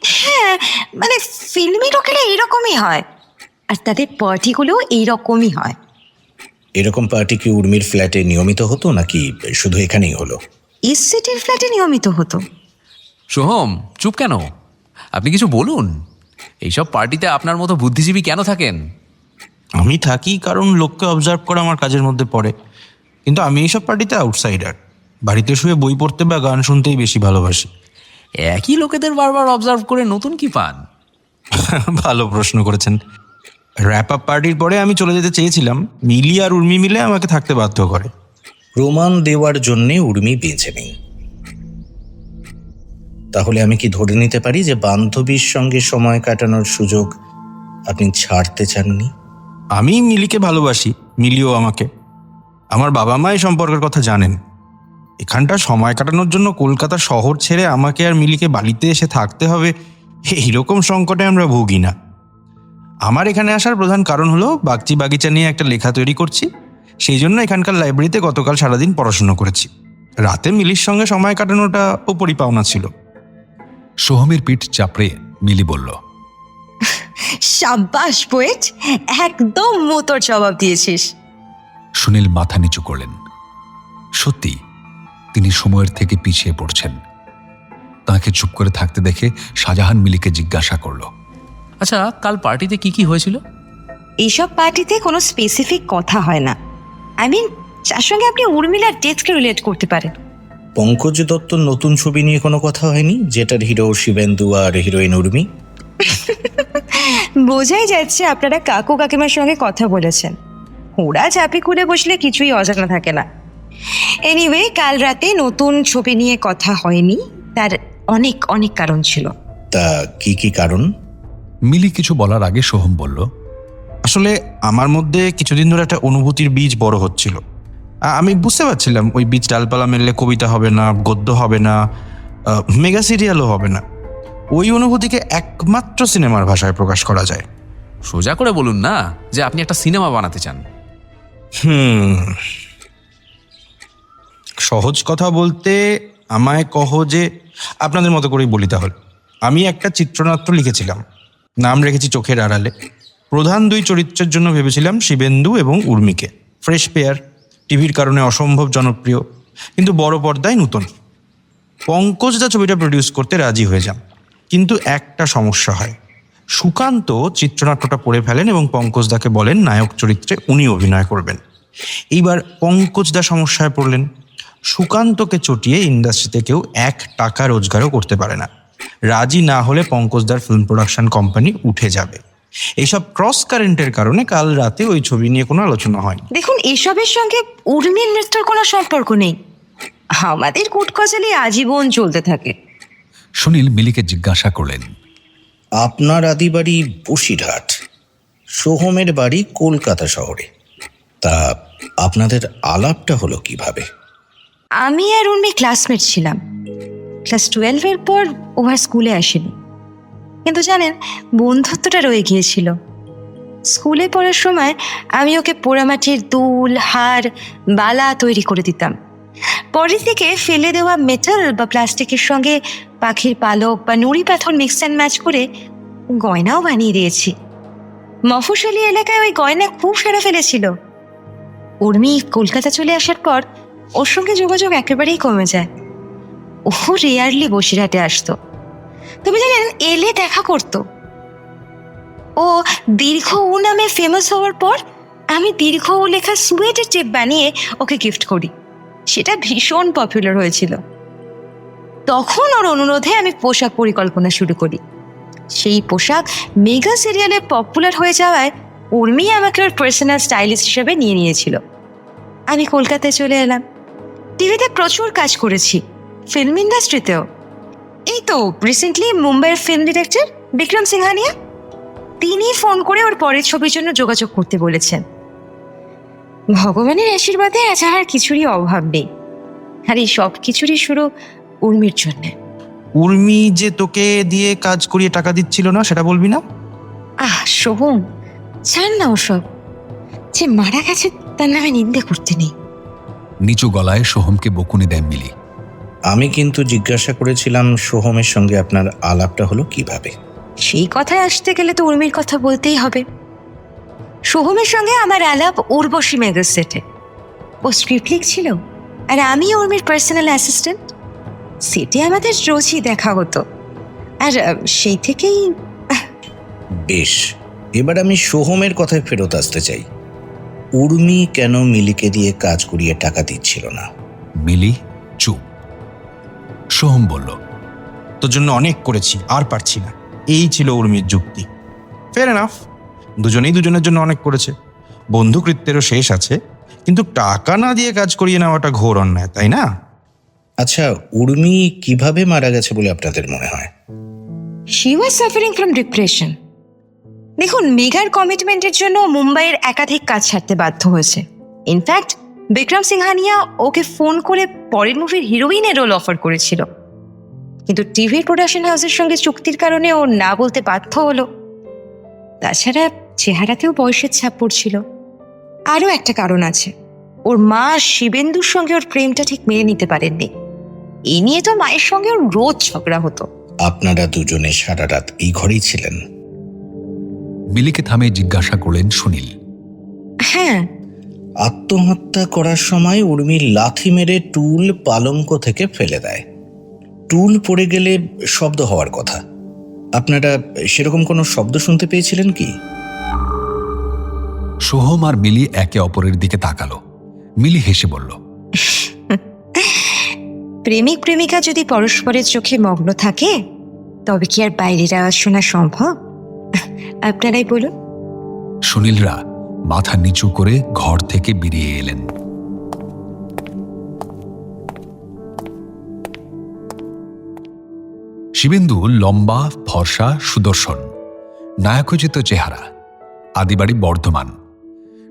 হ্যাঁ, মানে ফিল্মি লোকেরা এইরকমই হয়, আর তাদের পার্টিগুলোও এইরকমই হয়। এরকম পার্টি কি উর্মির ফ্ল্যাটে নিয়মিত হতো নাকি শুধু এখানেই হলো? ইস্ট সিটির ফ্ল্যাটে নিয়মিত হতো। সোহম, চুপ কেন? আপনি কিছু বলুন। এইসব পার্টিতে আপনার মতো বুদ্ধিজীবী কেন থাকেন? আমি থাকি কারণ লোককে অবজার্ভ করা আমার কাজের মধ্যে পড়ে। কিন্তু আমি এইসব পার্টিতে আউটসাইডার। বাড়িতে শুয়ে বই পড়তে বা গান শুনতেই বেশি ভালোবাসি। একই লোকেদের বারবার অবজার্ভ করে নতুন কি পান? ভালো প্রশ্ন করেছেন। র্যাপ আপ পার্টির পরে আমি চলে যেতে চেয়েছিলাম, মিলি আর উর্মি মিলে আমাকে থাকতে বাধ্য করে। প্রমাণ দেওয়ার জন্যে উর্মি বেঁচে নেই। তাহলে আমি কি ধরে নিতে পারি যে বান্ধবীর সঙ্গে সময় কাটানোর সুযোগ আপনি ছাড়তে চাননি? আমি মিলিকে ভালোবাসি, মিলিও আমাকে। আমার বাবা মা এই সম্পর্কের কথা জানেন। এখানটা সময় কাটানোর জন্য কলকাতা শহর ছেড়ে আমাকে আর মিলিকে বাড়িতে এসে থাকতে হবে, এইরকম সংকটে আমরা ভুগি না। আমার এখানে আসার প্রধান কারণ হলো বাগচি বাগিচা নিয়ে একটা লেখা তৈরি করছি। সেই জন্য এখানকার লাইব্রেরিতে গতকাল সারাদিন পড়াশুনো করেছি। রাতে মিলির সঙ্গে সময় কাটানোটা উপরি পাওনা ছিল। সোহমের পিঠ চাপড়ে মিলি বলল, সাব্বাস পোয়েট, একদম মোতর জবাব দিয়েছিস। সুনীল মাথা নিচু করলেন। সত্যি তিনি সময়ের থেকে পিছিয়ে পড়ছেন। তাকে চুপ করে থাকতে দেখে শাহজাহান মিলিকে জিজ্ঞাসা করল, আচ্ছা, কাল পার্টিতে কি কি হয়েছিল? এইসব পার্টিতে কোনো স্পেসিফিক কথা হয় না। আই মিন, যার সঙ্গে আপনি উর্মিলার ডেথকে রিলেট করতে পারেন। পঙ্কজ দত্তর নতুন ছবি নিয়ে কোনো কথা হয়নি, যেটার হিরো শিবেন্দু আর হিরোইন উর্মি? বোঝাই যাচ্ছে আপনারা কাকু কাকিমার সঙ্গে কথা বলেছেন। ওরা চাপে খুলে বসলে কিছুই অজানা থাকে না। এনিওয়ে, কাল রাতে নতুন ছবি নিয়ে কথা হয়নি, তার অনেক অনেক কারণ ছিল। তা কি কি কারণ? মিলি কিছু বলার আগে সোহম বলল, আসলে আমার মধ্যে কিছুদিন ধরে একটা অনুভূতির বীজ বড় হচ্ছিল। আমি বুঝতে পারছিলাম ওই বীজ ডালপালা মেললে কবিতা হবে না, গদ্য হবে না, মেগা সিরিয়ালও হবে না। ওই অনুভূতিকে একমাত্র সিনেমার ভাষায় প্রকাশ করা যায়। সোজা করে বলুন না যে আপনি একটা সিনেমা বানাতে চান। সহজ কথা বলতে আমায় কহ যে আপনাদের মতো করেই বলি তাহলে। আমি একটা চিত্রনাট্য লিখেছিলাম, নাম রেখেছি চোখের আড়ালে। প্রধান 2 চরিত্রের জন্য ভেবেছিলাম শিবেন্দু এবং উর্মিকে। ফ্রেশ পেয়ার, টিভির কারণে অসম্ভব জনপ্রিয়, কিন্তু বড় পর্দায় নতুন। পঙ্কজদা ছবিটা প্রডিউস করতে রাজি হয়ে যান, কিন্তু একটা সমস্যা হয়। সুকান্ত চিত্রনাট্যটা পড়ে ফেলেন এবং পঙ্কজদাকে বলেন নায়ক চরিত্রে উনি অভিনয় করবেন। এইবার পঙ্কজদা সমস্যায় পড়লেন। সুকান্তকে চটিয়ে ইন্ডাস্ট্রিতে কেউ 1 টাকা রোজগারও করতে পারে না। রাজি না হলে পঙ্কজদার ফিল্ম প্রোডাকশন কোম্পানি উঠে যাবে। এইসব ক্রস কারেন্টের কারণে কাল রাতে ওই ছবি নিয়ে কোনো আলোচনা হয়নি। দেখুন, এসবের সঙ্গে উর্মির মৃত্যুর কোনো সম্পর্ক নেই। আমাদের কুটকচালি আজীবন চলতে থাকে। সুনীল মিলিকে জিজ্ঞাসা করলেন, আপনার আদি বাড়ি বসিরহাট, সোহমের বাড়ি কলকাতা শহরে, তা আপনাদের আলাপটা হলো কিভাবে? আমি আর উর্মি ক্লাসমেট ছিলাম। ক্লাস 12-এর পর ও আর স্কুলে আসেনি, কিন্তু জানেন বন্ধুত্বটা রয়ে গিয়েছিল। স্কুলে পড়ার সময় আমি ওকে পোড়ামাটির দুল, হার, বালা তৈরি করে দিতাম। পরের দিকে ফেলে দেওয়া মেটাল বা প্লাস্টিকের সঙ্গে পাখির পালক বা নুড়ি পাথর মিক্স অ্যান্ড ম্যাচ করে গয়নাও বানিয়ে দিয়েছি। মফস্বলী এলাকায় ওই গয়না খুব সারা ফেলেছিল। উর্মি কলকাতা চলে আসার পর ওর সঙ্গে যোগাযোগ একেবারেই কমে যায়। ও রেয়ারলি বসিরহাটে আসতো, তবে জানেন এলে দেখা করতো। ও দীর্ঘ উ নামে ফেমাস হওয়ার পর আমি দীর্ঘ উ লেখা সুয়েটের টেপ বানিয়ে ওকে গিফট করি। সেটা ভীষণ পপুলার হয়েছিল। তখন ওর অনুরোধে আমি পোশাক পরিকল্পনা শুরু করি। সেই পোশাক মেগা সিরিয়ালে পপুলার হয়ে যাওয়ায় উর্মি আমাকে ওর পার্সোনাল স্টাইলিস্ট হিসেবে নিয়ে নিয়েছিল। আমি কলকাতায় চলে এলাম। টিভিতে প্রচুর কাজ করেছি, ফিল্ম ইন্ডাস্ট্রিতেও। এই তো রিসেন্টলি মুম্বাইয়ের ফিল্ম ডিরেক্টর বিক্রম সিংহানিয়া, তিনি ফোন করে ওর পরের ছবির জন্য যোগাযোগ করতে বলেছেন। ভগবানের আশীর্বাদে আজ আর কিছুরই অভাব নেই, আর এই সব কিছুরই শুরু উর্মির জন্য। উর্মি যে তোকে দিয়ে কাজ করিয়ে টাকা দিচ্ছিল না, সেটা বলবি না? সোহম, ছাড় না ওসব। যে মারা গেছে তার নামে নিন্দে করতে নেই। নিচু গলায় সোহমকে বকুনি দেয় মিলি। আমি কিন্তু জিজ্ঞাসা করেছিলাম সোহমের সঙ্গে আপনার আলাপটা হলো কিভাবে? সেই কথায় আসতে গেলে তো উর্মির কথা বলতেই হবে। সোহমের সঙ্গে আমার আলাপ উর্বশী মেগা সেটে। ও স্ক্রিপ্ট লিখছিল আর আমি উর্মির পার্সোনাল অ্যাসিস্ট্যান্ট। সেটে আমাদের রোজই দেখা হতো, আর সেই থেকেই। বেশ, এবার আমি সোহমের কথায় ফেরত আসতে চাই। উর্মি কেন মিলিকে দিয়ে কাজ করিয়ে টাকা দিচ্ছিল না? মিলি চুপ। সোহম বলল, তোর জন্য অনেক করেছি, আর পারছি না। এই ছিল উর্মির যুক্তি। ফেয়ার এনাফ, দুজনেই দুজনের জন্য অনেক করেছে, বন্ধুকৃত্যেরও শেষ আছে, কিন্তু টাকা না দিয়ে কাজ করিয়ে নেওয়াটা ঘোর অন্যায়, তাই না? আচ্ছা, উর্মি কিভাবে মারা গেছে বলে আপনাদের মনে হয়? She was suffering from depression. দেখুন, মেগার কমিটমেন্টের জন্য মুম্বাইয়ের একাধিক কাজ ছাড়তে বাধ্য হয়েছে। ইনফ্যাক্ট বিক্রম সিংহানিয়া ওকে ফোন করে পরের মুভির হিরোইনের রোল অফার করেছিল, কিন্তু টিভি প্রোডাকশন হাউসের সঙ্গে চুক্তির কারণে ও না বলতে বাধ্য হলো। তাছাড়া চেহারাতেও বয়সের ছাপ পড়ছিল। আরও একটা কারণ আছে, ওর মা শিবেন্দুর সঙ্গে ওর প্রেমটা ঠিক মেনে নিতে পারেননি। এই নিয়ে তো মায়ের সঙ্গে ওর রোজ ঝগড়া হতো। আপনারা দুজনে সারা রাত এই ঘরেই ছিলেন? মিলিকে থামে জিজ্ঞাসা করলেন সুনীল। হ্যাঁ। আত্মহত্যা করার সময় উর্মি লাথি মেরে টুল পালঙ্ক থেকে ফেলে দেয়। টুল পড়ে গেলে শব্দ হওয়ার কথা। আপনারা সেরকম কোনো শব্দ শুনতে পেয়েছিলেন কি? সোহম আর মিলি একে অপরের দিকে তাকালো। মিলি হেসে বলল, প্রেমিক প্রেমিকা যদি পরস্পরের চোখে মগ্ন থাকে তবে কি আর বাইরের আওয়াজ শোনা সম্ভব? আপনারাই বলুন। সুনীলরা মাথা নিচু করে ঘর থেকে বেরিয়ে এলেন। শিবেন্দু লম্বা, ফর্সা, সুদর্শন, নায়কোচিত চেহারা, আদিবাড়ি বর্ধমান।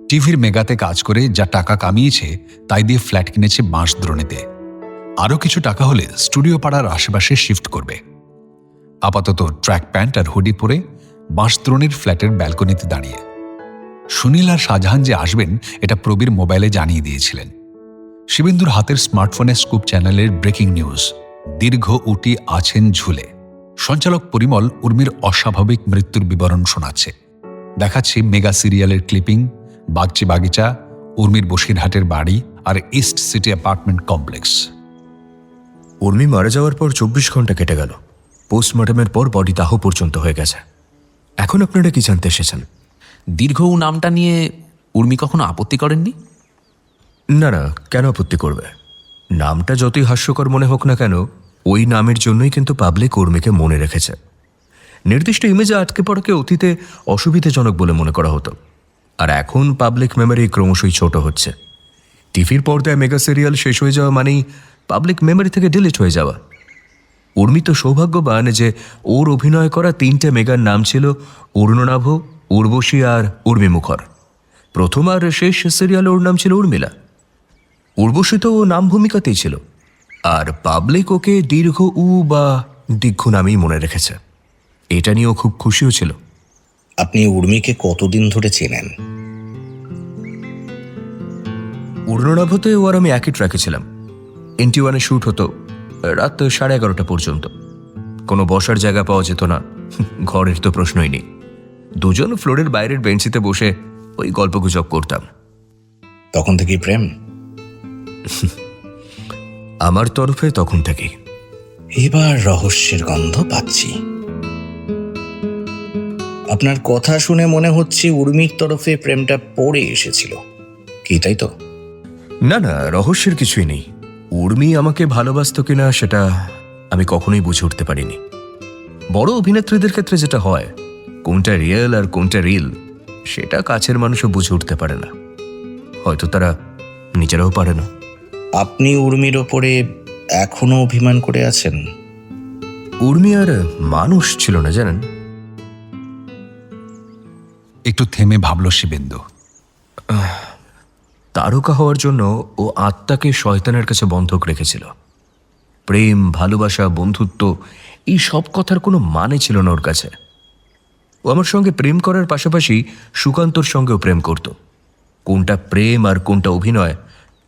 টিভির মেগাতে কাজ করে যা টাকা কামিয়েছে তাই দিয়ে ফ্ল্যাট কিনেছে বাঁশদ্রোণীতে। আরও কিছু টাকা হলে স্টুডিও পাড়ার আশেপাশে শিফট করবে। আপাতত ট্র্যাক প্যান্ট আর হুডি পরে বাঁশদ্রোণীর ফ্ল্যাটের ব্যালকনিতে দাঁড়িয়ে। সুনীল আর শাহজাহান যে আসবেন এটা প্রবীর মোবাইলে জানিয়ে দিয়েছিলেন। শিবেন্দুর হাতের স্মার্টফোনে স্কুপ চ্যানেলের ব্রেকিং নিউজ, দীর্ঘ উটি আছেন ঝুলে। সঞ্চালক পরিমল উর্মির অস্বাভাবিক মৃত্যুর বিবরণ শোনাচ্ছে। দেখাচ্ছে মেগা সিরিয়ালের ক্লিপিং, বাগচি বাগিচা, উর্মির বসিরহাটের বাড়ি আর East City apartment complex. Urmi মারা যাওয়ার পর 24 ঘন্টা কেটে গেল। পোস্টমর্টমের পর বডি দাহ পর্যন্ত হয়ে গেছে। এখন আপনারা কি জানতে এসেছেন? দীর্ঘ উ নামটা নিয়ে উর্মি কখনো আপত্তি করেননি? না না, কেন আপত্তি করবে? নামটা যতই হাস্যকর মনে হোক না কেন, ওই নামের জন্যই কিন্তু পাবলিক উর্মিকে মনে রেখেছে। নির্দিষ্ট ইমেজে আটকে পড়াকে অতীতে অসুবিধাজনক বলে মনে করা হতো, আর এখন পাবলিক মেমোরি ক্রমশই ছোট হচ্ছে। টিভির পর্দায় মেগা সিরিয়াল শেষ হয়ে যাওয়া মানেই পাবলিক মেমোরি থেকে ডিলিট হয়ে যাওয়া। উর্মি তো সৌভাগ্যবান যে ওর অভিনয় করা 3টে মেগার নাম ছিল অরুণনাভ, উর্বশী আর উর্মি মুখর। প্রথম আর শেষ সিরিয়ালে ওর নাম ছিল উর্মিলা। উর্বশী তো ও নাম ভূমিকাতেই ছিল, আর পাবলিক ওকে দীর্ঘ উ বা দীর্ঘ নামেই মনে রেখেছে। এটা নিয়েও খুব খুশিও ছিল। আপনি উর্মিকে কতদিন ধরে চেনেন? অরুণনাভতে ও আর আমি একই ট্র্যাকে ছিলাম। NT1-এ শ্যুট হতো রাত 11:30 পর্যন্ত। কোনো বসার জায়গা পাওয়া যেত না, ঘরের তো প্রশ্নই নেই। দুজন ফ্লোরের বাইরের বেঞ্চিতে বসে ওই গল্পগুজব করতাম। তখন থেকেই প্রেম? আমার তরফে তখন থেকেই। এবার রহস্যের গন্ধ পাচ্ছি। আপনার কথা শুনে মনে হচ্ছে উর্মির তরফে প্রেমটা পড়ে এসেছিল, কি তাই তো? না না, রহস্যের কিছুই নেই। উর্মি আমাকে ভালোবাসতো কিনা সেটা আমি কখনোই বুঝে উঠতে পারিনি। বড় অভিনেত্রীদের ক্ষেত্রে যেটা হয়, কোনটা রিয়েল আর কোনটা রিল, সেটা কাছের মানুষও বুঝে উঠতে পারে না। হয়তো তারা নিজেরাও পারে না। আপনি উর্মির ওপরে এখনো অভিমান করে আছেন? উর্মি আর মানুষ ছিল না, জানেন। একটু থেমে ভাবল শিবেন্দু। তারকা হওয়ার জন্য ও আত্মাকে শয়তানের কাছে বন্ধক রেখেছিল। প্রেম, ভালোবাসা, বন্ধুত্ব, এই সব কথার কোনো মানে ছিল না ওর কাছে। ও আমার সঙ্গে প্রেম করার পাশাপাশি সুকান্তর সঙ্গেও প্রেম করত। কোনটা প্রেম আর কোনটা অভিনয়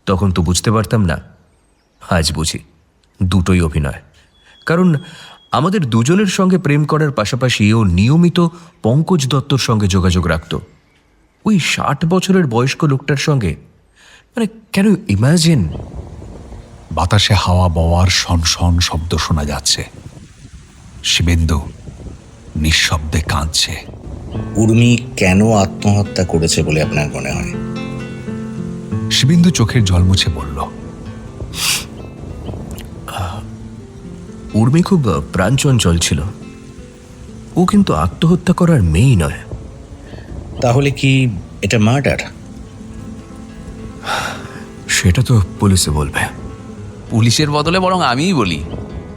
তখন তো বুঝতে পারতাম না। আজ বুঝি দুটোই অভিনয়। কারণ আমাদের দুজনের সঙ্গে প্রেম করার পাশাপাশি ও নিয়মিত পঙ্কজ দত্তর সঙ্গে যোগাযোগ রাখত। ওই 60 বছরের বয়স্ক লোকটার সঙ্গে, মানে কেন ইমাজিন। বাতাসে হাওয়া বওয়ার শনশন শব্দ শোনা যাচ্ছে। শিবেন্দু নিঃশব্দে কাঁদছে। উর্মি কেন আত্মহত্যা করেছে বলে আপনার মনে হয়? শিবেন্দু চোখের জল মুছে বলল, উর্মি খুব প্রাণচঞ্চল ছিল। ও কিন্তু আত্মহত্যা করার মেয়েই নয়। তাহলে কি এটা মার্ডার? সেটা তো পুলিশে বলবে। পুলিশের বদলে বরং আমিই বলি।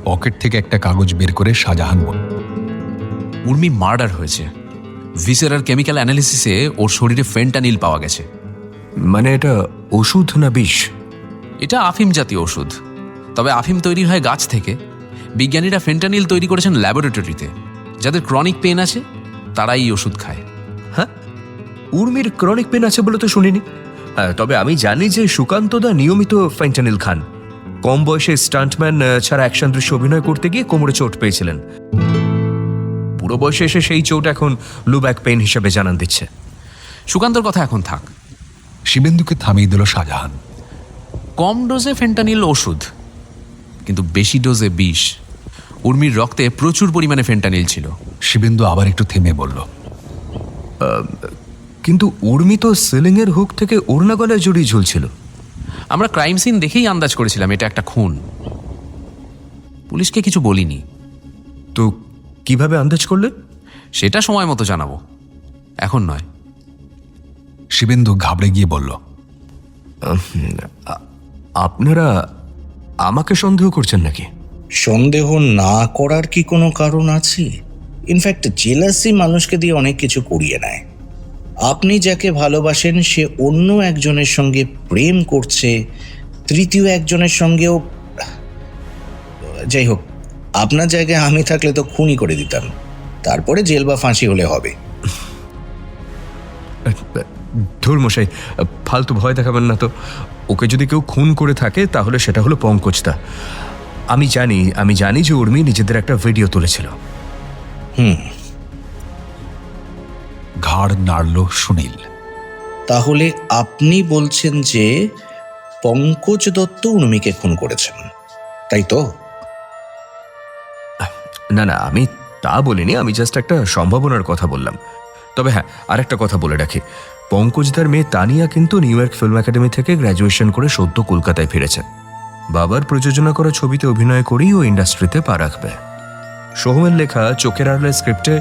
পকেট থেকে একটা কাগজ বের করে শাহজাহান বলল, উর্মি মার্ডার হয়েছে। ভিসেরার কেমিক্যাল অ্যানালিসিসে ওর শরীরে ফেন্টানিল পাওয়া গেছে। মানে এটা ওষুধ না বিষ? এটা আফিম জাতীয় ওষুধ। তবে আফিম তৈরি হয় গাছ থেকে। বিজ্ঞানীরা ফেন্টানিল তৈরি করেছেন ল্যাবরেটরিতে। যাদের ক্রনিক পেন আছে তারাই এই ওষুধ খায়। হ্যাঁ, উর্মির ক্রনিক পেন আছে বলে তো শুনিনি। তবে আমি জানি যে সুকান্তদা নিয়মিত ফেন্টানিল খান। কম বয়সে স্টান্টম্যান ছাড়া অ্যাকশন দৃশ্য অভিনয় করতে গিয়ে কোমরে চোট পেয়েছিলেন। পুরো বয়সে এসে সেই চোট এখন লো ব্যাক পেইন হিসেবে জানান দিচ্ছে। সুকান্তর কথা এখন থাক। শিবেন্দুকে থামিয়ে দিল শাহজাহান। কম ডোজে ফেন্টানিল ওষুধ, কিন্তু বেশি ডোজে বিষ। উর্মির রক্তে প্রচুর পরিমাণে ফেন্টানিল ছিল। শিবেন্দু আবার একটু থেমে বলল, কিন্তু উর্মি তো সিলিংয়ের হুক থেকে ওড়না গলায় জড়িয়ে ঝুলছিল। আমরা ক্রাইম সিন দেখেই আন্দাজ করেছিলাম এটা একটা খুন। পুলিশকে কিছু বলিনি। তো কিভাবে আন্দাজ করলে? সেটা সময় মতো জানাবো, এখন নয়। শিবেন্দু ঘাবড়ে গিয়ে বলল, আপনারা আমাকে সন্দেহ করছেন নাকি? সন্দেহ না করার কি কোনো কারণ আছে? ইনফ্যাক্ট জেলাসি মানুষকে দিয়ে অনেক কিছু করিয়ে নেয়। আপনি যাকে ভালোবাসেন সে অন্য একজনের সঙ্গে প্রেম করছে, তৃতীয় একজনের সঙ্গেও। যাই হোক, আপনার জায়গায় আমি থাকলে তো খুনই করে দিতাম, তারপরে জেল বা ফাঁসি হলে হবে। ধুর মশাই, ফালতু ভয় দেখাবেন না তো। ওকে যদি কেউ খুন করে থাকে তাহলে সেটা হলো পঙ্কজদা। আমি জানি যে উর্মি নিজেদের একটা ভিডিও তুলেছিল। ঘাড় নাড়ল সুনীল। তাহলে আপনি বলছেন যে পঙ্কজ দত্ত উর্মিকে খুন করেছেন, তাই তো? না না, আমি তা বলিনি। আমি জাস্ট একটা সম্ভাবনার কথা বললাম। তবে হ্যাঁ, আরেকটা কথা বলে রাখি, পঙ্কজদার মেয়ে তানিয়া কিন্তু নিউ ইয়র্ক ফিল্ম একাডেমি থেকে গ্র্যাজুয়েশন করে সদ্য কলকাতায় ফিরেছে। বাবার প্রযোজনা করা ছবিতে অভিনয় করেই ও ইন্ডাস্ট্রিতে পা রাখবে। সোহমের লেখা চোখের আড়ালের স্ক্রিপ্টে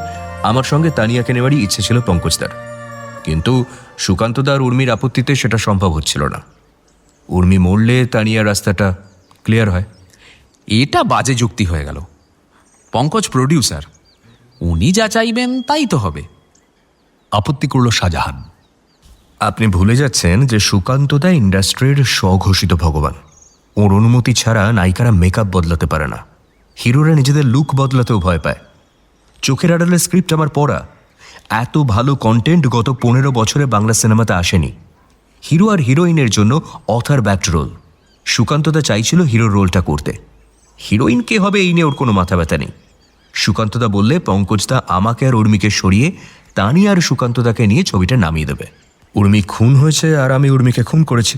আমার সঙ্গে তানিয়াকে নেওয়ারই ইচ্ছে ছিল পঙ্কজদার, কিন্তু সুকান্তদার উর্মির আপত্তিতে সেটা সম্ভব হচ্ছিল না। উর্মি মরলে তানিয়া রাস্তাটা ক্লিয়ার হয়। এটা বাজে যুক্তি হয়ে গেল। পঙ্কজ প্রডিউসার, উনি যা চাইবেন তাই তো হবে। আপত্তি করল শাহজাহান। আপনি ভুলে যাচ্ছেন যে সুকান্তদা ইন্ডাস্ট্রির স্বঘোষিত ভগবান। ওর অনুমতি ছাড়া নায়িকারা মেকআপ বদলাতে পারে না, হিরোরা নিজেদের লুক বদলাতেও ভয় পায়। চোখের আড়ালের স্ক্রিপ্ট আমার পড়া। এত ভালো কন্টেন্ট গত 15 বছরে বাংলা সিনেমাতে আসেনি। হিরো আর হিরোইনের জন্য অথার ব্যাকড রোল। সুকান্তদা চাইছিল হিরোর রোলটা করতে। হিরোইন কে হবে এই নিয়ে ওর কোনো মাথা ব্যথা নেই। সুকান্তদা বললে পঙ্কজদা আমাকে আর উর্মিকে সরিয়ে তানি আর সুকান্তদাকে নিয়ে ছবিটা নামিয়ে দেবে। উর্মি খুন হয়েছে আর আমি উর্মিকে খুন করেছি,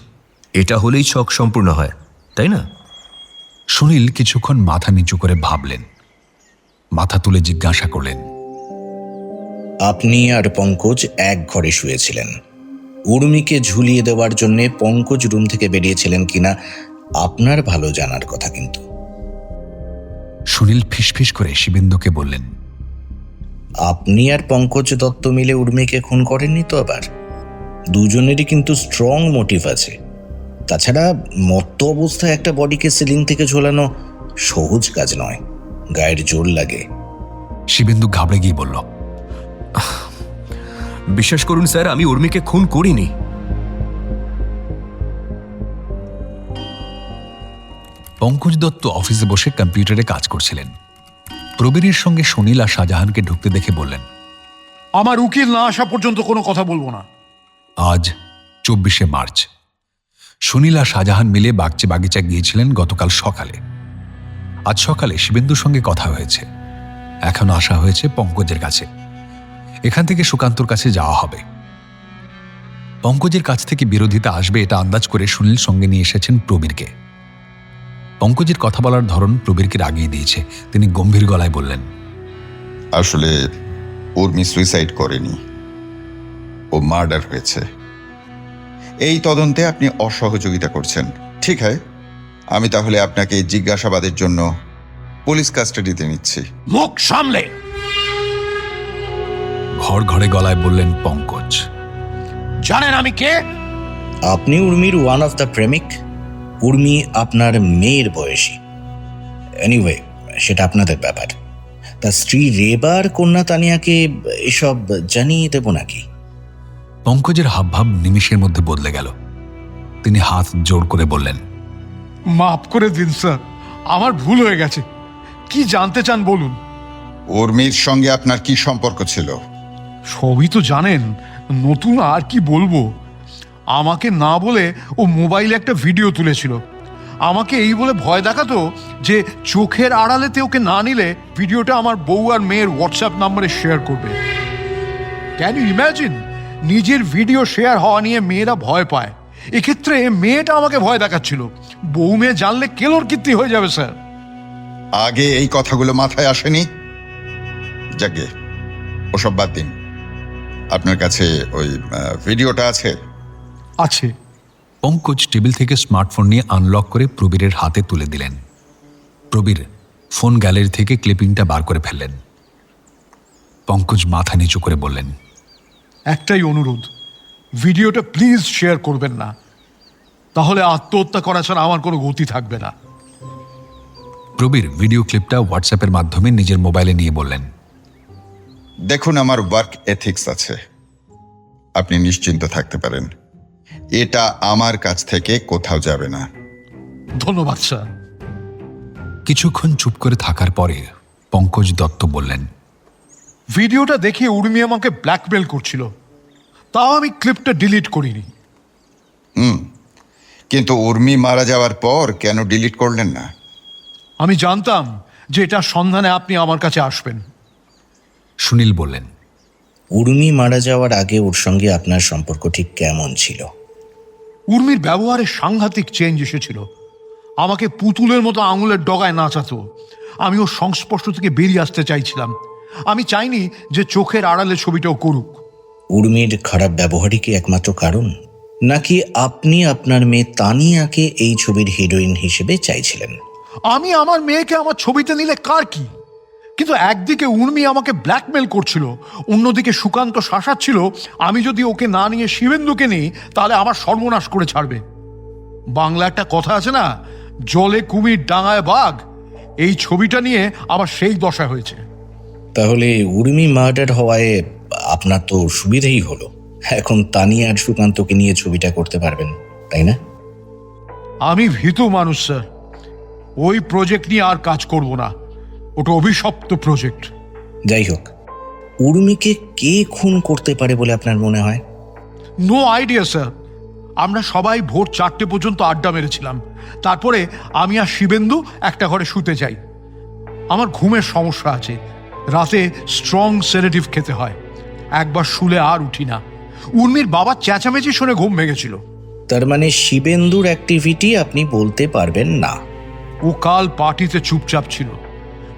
এটা হলেই ছক সম্পূর্ণ হয়, তাই না? সুনীল কিছুক্ষণ মাথা নিচু করে ভাবলেন, মাথা তুলে জিজ্ঞাসা করলেন, আপনি আর পঙ্কজ এক ঘরে শুয়েছিলেন। উর্মিকে ঝুলিয়ে দেওয়ার জন্য পঙ্কজ রুম থেকে বেরিয়েছিলেন কিনা আপনার ভালো জানার কথা। কিন্তু সুনীল ফিসফিস করে শিবেন্দুকে বললেন, আপনি আর পঙ্কজ দত্ত মিলে উর্মিকে খুন করেননি তো? আবার দুজনেরই কিন্তু স্ট্রং মোটিভ আছে। তাছাড়া মত্ত অবস্থায় একটা বডিকে সিলিং থেকে ঝোলানো সহজ কাজ নয়, গায়ের জোর লাগে। শিবেন্দু ঘাবড়ে গিয়ে বলল, বিশ্বাস করুন স্যার, আমি উর্মিকে খুন করিনি। পঙ্কজ দত্ত অফিসে বসে কম্পিউটারে কাজ করছিলেন। প্রবীরের সঙ্গে সুনীল আর শাহজাহানকে ঢুকতে দেখে বললেন, আমার উকিল না আসা পর্যন্ত কোনো কথা বলবো না। আজ 24শে মার্চ। সুনীল আর শাহজাহান মিলে বাগচি বাগিচা গিয়েছিলেন গতকাল সকালে। আজ সকালে শিবেন্দুর সঙ্গে কথা হয়েছে। এখন আসা হয়েছে পঙ্কজের কাছে। এখান থেকে সুকান্তর কাছে যাওয়া হবে। পঙ্কজের কাছ থেকে বিরোধিতা আসবে এটা আন্দাজ করে সুনীল সঙ্গে নিয়ে এসেছেন প্রবীরকে। পঙ্কজের কথা বলার ধরন প্রবীরকে রাগিয়ে দিয়েছে। তিনি গম্ভীর গলায় বললেন, আসলে উর্মি সুইসাইড করেনি, ও মার্ডার হয়েছে। এই তদন্তে আপনি অসহযোগিতা করছেন। ঠিক হয়, আমি তাহলে আপনাকে জিজ্ঞাসাবাদের জন্য পুলিশ কাস্টাডিতে নিচ্ছি। মুখ সামলে। ঘর ঘরে গলায় বললেন পঙ্কজ। জানেন আমি কে? আপনি উর্মির ওয়ান অফ দ্য প্রেমিক। উর্মি আপনার মেয়ের বয়সী। এনিওয়ে, সেটা আপনাদের ব্যাপার। তার স্ত্রী রেবার কন্যা তানিয়াকে এসব জানিয়ে দেব নাকি? পঙ্কজের হাবভাব নিমিষের মধ্যে বদলে গেল। তিনি হাত জোর করে বললেন, মাফ করে দিন স্যার, আমার ভুল হয়ে গেছে। কি জানতে চান বলুন। উর্মির সঙ্গে আপনার কি সম্পর্ক ছিল? সবই তো জানেন, নতুন আর কি বলবো। আমাকে না বলে ও মোবাইলে একটা ভিডিও তুলেছিল। আমাকে এই বলে ভয় দেখাতো যে চোখের আড়ালেতে ওকে না নিলে ভিডিওটা আমার বউ আর মেয়ের হোয়াটসঅ্যাপ নম্বরে শেয়ার করবে। Can you imagine? নিজের ভিডিও শেয়ার হওয়া নিয়ে মেয়েরা ভয় পায়। এক্ষেত্রে মেয়েটা আমাকে ভয় দেখাচ্ছিল। বউ মেয়ে জানলে কেলোর কীর্তি হয়ে যাবে স্যার। আগে এই কথাগুলো মাথায় আসেনি? যাকে ওসব বাদ দিন। আপনার কাছে ওই ভিডিওটা আছে? আছে। পঙ্কজ টেবিল থেকে স্মার্টফোন নিয়ে আনলক করে প্রবীরের হাতে তুলে দিলেন। প্রবীর ফোন গ্যালারি থেকে ক্লিপিংটা বার করে ফেললেন। পঙ্কজ মাথা নিচু করে বললেন, একটাই অনুরোধ, ভিডিওটা প্লিজ শেয়ার করবেন না, তাহলে আত্মহত্যা করা ছাড়া আমার কোনো গতি থাকবে না। প্রবীর ভিডিও ক্লিপটা হোয়াটসঅ্যাপের মাধ্যমে নিজের মোবাইলে নিয়ে বললেন, দেখুন, আমার ওয়ার্ক এথিক্স আছে, আপনি নিশ্চিন্ত থাকতে পারেন। এটা আমার কাছ থেকে কোথাও যাবে না। ধন্যবাদ স্যার। কিছুক্ষণ চুপ করে থাকার পরে পঙ্কজ দত্ত বললেন, ভিডিওটা দেখে উর্মি আমাকে ব্ল্যাকমেল করছিল, তাও আমি ক্লিপটা ডিলিট করিনি। কিন্তু উর্মি মারা যাওয়ার পর কেন ডিলিট করলেন না? আমি জানতাম যে এটার সন্ধানে আপনি আমার কাছে আসবেন। সুনীল বললেন, উর্মি মারা যাওয়ার আগে ওর সঙ্গে আপনার সম্পর্ক ঠিক কেমন ছিল? উর্মির ব্যবহারে সাংঘাতিক চেঞ্জ এসেছিল। আমাকে পুতুলের মতো আঙুলের ডগায় নাচাতো। আমি ওর সংস্পর্শ থেকে বেরিয়ে আসতে চাইছিলাম। আমি চাইনি যে চোখের আড়ালে ছবিটাও করুক। উর্মির খারাপ ব্যবহারই কি একমাত্র কারণ, নাকি আপনি আপনার মেয়ে তানিয়াকে এই ছবির হিরোইন হিসেবে চাইছিলেন? আমি আমার মেয়েকে আমার ছবিতে নিলে কার কি, কিন্তু একদিকে উর্মি আমাকে ব্ল্যাকমেল করছিল, অন্যদিকে সুকান্ত শাসাচ্ছিল আমি যদি ওকে না নিয়ে শিবেন্দুকে নিই তাহলে আমার সর্বনাশ করে ছাড়বে। বাংলা একটা কথা আছে না, জলে কুমির ডাঙায় বাঘ, এই ছবিটা নিয়ে আবার সেই দশা হয়েছে। তাহলে উর্মি মার্ডার হওয়ায় আপনার তো সুবিধেই হলো, এখন তানিয়া আর সুকান্তকে নিয়ে ছবিটা করতে পারবেন, তাই না? আমি ভীতু মানুষ স্যার, ওই প্রজেক্ট নিয়ে আর কাজ করব না, ওটা অভিশপ্ত প্রজেক্ট। যাই হোক, উর্মিকে কে খুন করতে পারে বলে আপনার মনে হয়? No idea sir. আমরা সবাই ভোর 4টে পর্যন্ত আড্ডা মেরেছিলাম, তারপরে আমি আর শিবেন্দু একটা ঘরে শুতে যাই। আমার ঘুমের সমস্যা আছে, রাতে স্ট্রং সেডেটিভ খেতে হয়, একবার শুলে আর উঠি না। উর্মির বাবার চেঁচামেচি শুনে ঘুম ভেঙেছিল। তার মানে শিবেন্দুর অ্যাক্টিভিটি আপনি বলতে পারবেন না? ও কাল পার্টিতে চুপচাপ ছিল,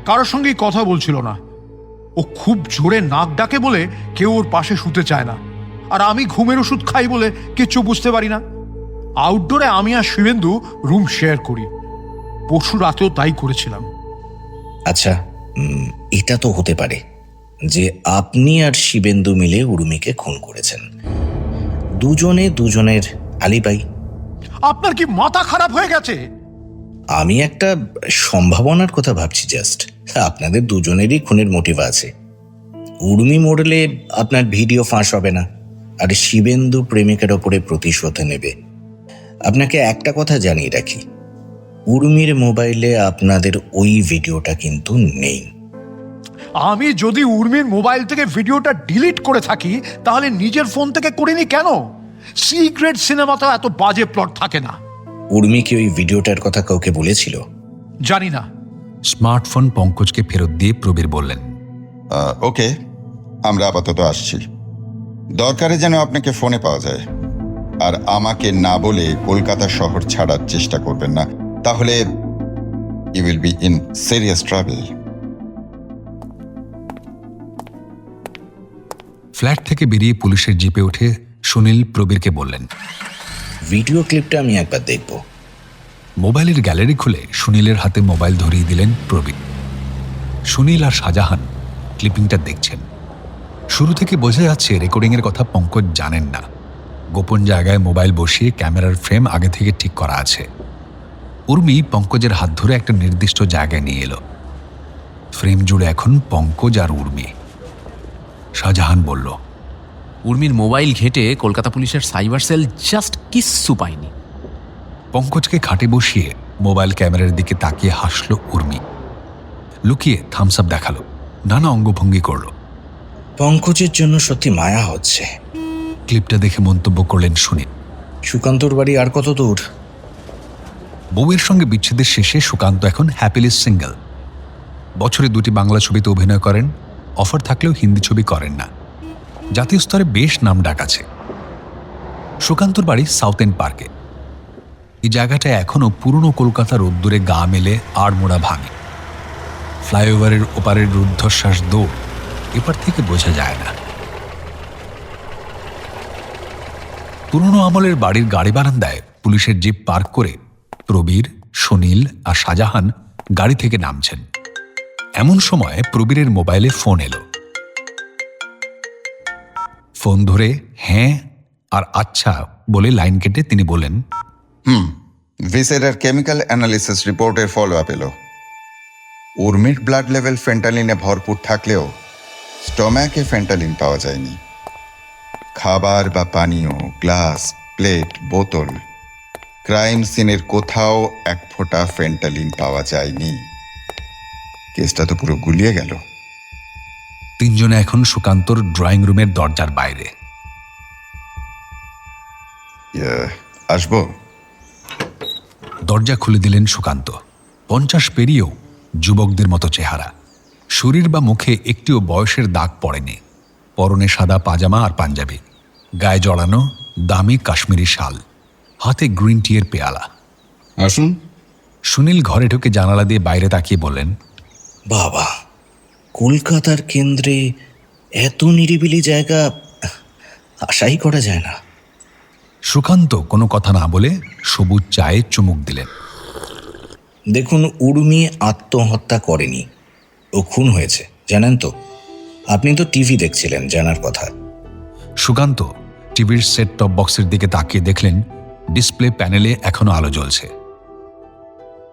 কারোর সঙ্গেই কথা বলছিল না। ও খুব জোরে নাক ডাকে বলে কেউ ওর পাশে শুতে চায় না, আর আমি ঘুমের ওষুধ খাই বলে কিচ্ছু বুঝতে পারি না। আউটডোরে আমি আর শিবেন্দু রুম শেয়ার করি, পরশু রাতেও তাই করেছিলাম। আচ্ছা, এটা তো হতে পারে যে আপনি আর শিবেন্দু মিলে উর্মিকে খুন করেছেন, দুজনে দুজনের আলিবাই। আপনার কি মাথা খারাপ হয়ে গেছে? আমি একটা সম্ভাবনার কথা ভাবছি জাস্ট। আপনাদের দুজনেরই খুনের মোটিভ আছে। উর্মি মরলে আপনার ভিডিও ফাঁস হবে না, আর শিবেন্দু প্রেমিকের ওপরে প্রতিশোধ নেবে। আপনাকে একটা কথা জানিয়ে রাখি, উর্মির মোবাইলে আপনাদের ওই ভিডিওটা কিন্তু নেই। আমি যদি উর্মির মোবাইল থেকে ভিডিওটা ডিলিট করে থাকি, তাহলে নিজের ফোন থেকে করিনি কেন? সিক্রেট সিনেমাতেও এত বাজে প্লট থাকে না। উর্মি কি ওই ভিডিওটার কথা কাউকে বলেছিল? জানি না। স্মার্টফোন পঙ্কজকে ফেরত দিয়ে প্রবীর বললেন, ওকে, আমরা আপাতত আসছি। দরকারে যেন আপনাকে ফোনে পাওয়া যায়, আর আমাকে না বলে কলকাতা শহর ছাড়ার চেষ্টা করবেন না, তাহলে you will be in serious trouble. Flat থেকে বেরিয়ে পুলিশের জিপে উঠে সুনীল প্রবীরকে বললেন, ভিডিও ক্লিপটা আমি একবার দেখব। মোবাইলের গ্যালারি খুলে সুনীলের হাতে মোবাইল ধরিয়ে দিলেন প্রবীর। সুনীল আর শাহজাহান ক্লিপিংটা দেখছেন। শুরু থেকে বোঝা যাচ্ছে রেকর্ডিংয়ের কথা পঙ্কজ জানেন না। গোপন জায়গায় মোবাইল বসিয়ে ক্যামেরার ফ্রেম আগে থেকে ঠিক করা আছে। উর্মি পঙ্কজের হাত ধরে একটা নির্দিষ্ট জায়গায় নিয়ে এলো। ফ্রেম জুড়ে এখন পঙ্কজ আর উর্মি। শাহজাহান বলল, উর্মির মোবাইল ঘেঁটে কলকাতা পুলিশের সাইবার সেল জাস্ট কিচ্ছু পায়নি। পঙ্কজকে খাটে বসিয়ে মোবাইল ক্যামেরার দিকে তাকিয়ে হাসল উর্মি। লুকিয়ে থামস আপ দেখালো, নানা অঙ্গভঙ্গি করল। পঙ্কজের জন্য সত্যি মায়া হচ্ছে। ক্লিপটা দেখে মন্তব্য করলেন সুনীল, সুকান্তর বাড়ি আর কত দূর? বউয়ের সঙ্গে বিচ্ছেদের শেষে সুকান্ত এখন হ্যাপিলি সিঙ্গেল। বছরে 2টি বাংলা ছবিতে অভিনয় করেন, অফার থাকলেও হিন্দি ছবি করেন না। জাতীয় স্তরে বেশ নাম ডাক আছে। সুকান্তর বাড়ি সাউথ এন্ড পার্কে। এই জায়গাটা এখনো পুরনো কলকাতার রোদ্দুরে গা মেলে আড়মোড়া ভাঙে। ফ্লাইওভারের ওপারের রুদ্ধশ্বাস দৌড় এপার থেকে বোঝা যায় না। পুরনো আমলের বাড়ির গাড়ি বারান্দায় পুলিশের জিপ পার্ক করে প্রবীর, সুনীল আর শাহজাহান গাড়ি থেকে নামছেন। এমন সময় প্রবীরের মোবাইলে ফোন এলো। ফোন ধরে হ্যাঁ আর আচ্ছা বলে লাইন কেটে তিনি বলেন, ভিসেরার কেমিক্যাল অ্যানালিসিস রিপোর্টের ফলো আপ এলো। উর্মির ব্লাড লেভেল ফেন্টালিনে ভরপুর থাকলেও স্টম্যাকে ফেন্টালিন পাওয়া যায়নি। খাবার বা পানীয়, গ্লাস, প্লেট, বোতল, ক্রাইম সিনের কোথাও এক ফোঁটা ফেন্টালিন পাওয়া যায়নি। কেসটা তো পুরো গুলিয়ে গেল। তিনজনে এখন সুকান্তর ড্রয়িং রুমের দরজার বাইরে। আসবো? দরজা খুলে দিলেন সুকান্ত। 50 পেরিয়েও যুবকদের মতো চেহারা। শরীর বা মুখে একটিও বয়সের দাগ পড়েনি। পরনে সাদা পাজামা আর পাঞ্জাবি, গায়ে জড়ানো দামি কাশ্মীরি শাল, হাতে গ্রিন টি এর পেয়ালা। আসুন। সুনীল ঘরে ঢুকে জানালা দিয়ে বাইরে তাকিয়ে বললেন, বাবা, কলকাতার কেন্দ্রে এত নিরিবিলি জায়গা আশাই করা যায় না। সুকান্ত কোনো কথা না বলে সবুজ চায়ে চুমুক দিলেন। দেখুন, উর্মি আত্মহত্যা করেনি, ও খুন হয়েছে, জানেন তো? আপনি তো টিভি দেখছিলেন, জানার কথা। সুকান্ত টিভির সেট টপ বক্সের দিকে তাকিয়ে দেখলেন ডিসপ্লে প্যানেলে এখনো আলো জ্বলছে।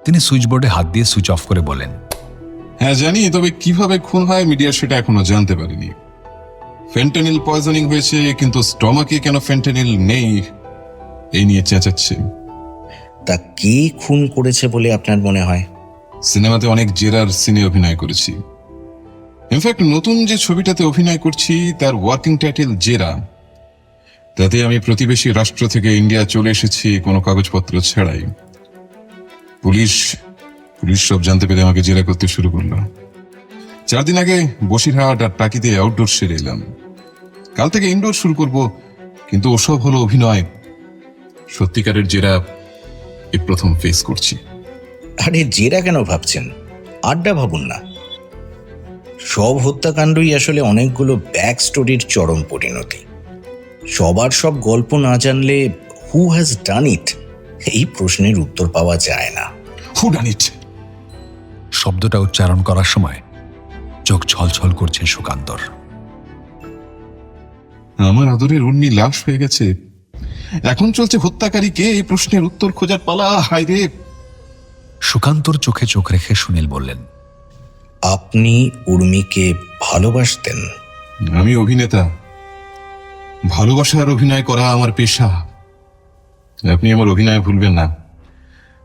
তিনি সুইচবোর্ডে হাত দিয়ে সুইচ অফ করে বলেন, হ্যাঁ জানি, তবে কিভাবে খুন হয় মিডিয়া সেটা এখনো জানতে পারেনি। ফেন্টানিল পয়জনিং হয়েছে, কিন্তু স্টমাকে কেন ফেন্টানিল নেই এই নিয়ে চেঁচাচ্ছে। তা কে খুন করেছে বলে আপনার মনে হয়? সিনেমাতে অনেক জেরার সিনে অভিনয় করেছি। ইনফ্যাক্ট নতুন যে ছবিটাতে অভিনয় করছি তার ওয়ার্কিং টাইটেল জেরা। তাতে আমি প্রতিবেশী রাষ্ট্র থেকে ইন্ডিয়া চলে এসেছি কোনো কাগজপত্র ছাড়াই। পুলিশ সব জানতে পেরে আমাকে জেরা করতে শুরু করলো। 4 দিন আগে বসিরহাট আর টাকিতে আউটডোর সেরে এলাম। কাল থেকে ইনডোর শুরু করব, কিন্তু ওসব হলো অভিনয়। সত্যিকারের জেরা এই প্রথম ফেস করছি। আরে জেরা কেন ভাবছেন, আড্ডা ভাবুন না। সব হত্যাকাণ্ডই আসলে অনেকগুলো ব্যাক স্টোরির চরম পরিণতি। সবার সব গল্প না জানলে হু হ্যাজ ডান ইট এই প্রশ্নের উত্তর পাওয়া যায় না। হু ডান ইট শব্দটা উচ্চারণ করার সময় চোখ ছলছল করছে সুকান্তর। আমার আদরের উর্মি লাশ হয়ে গেছে, এখন চলছে হত্যাকারী কে এই প্রশ্নের উত্তর খোঁজার পালা। হায় রে! সুকান্তর চোখে চোখ রেখে সুনীল বললেন, আপনি উর্মিকে ভালোবাসতেন? আমি অভিনেতা, ভালোবাসার অভিনয় করা আমার পেশা। আপনি আমার অভিনয় ভুলবেন না।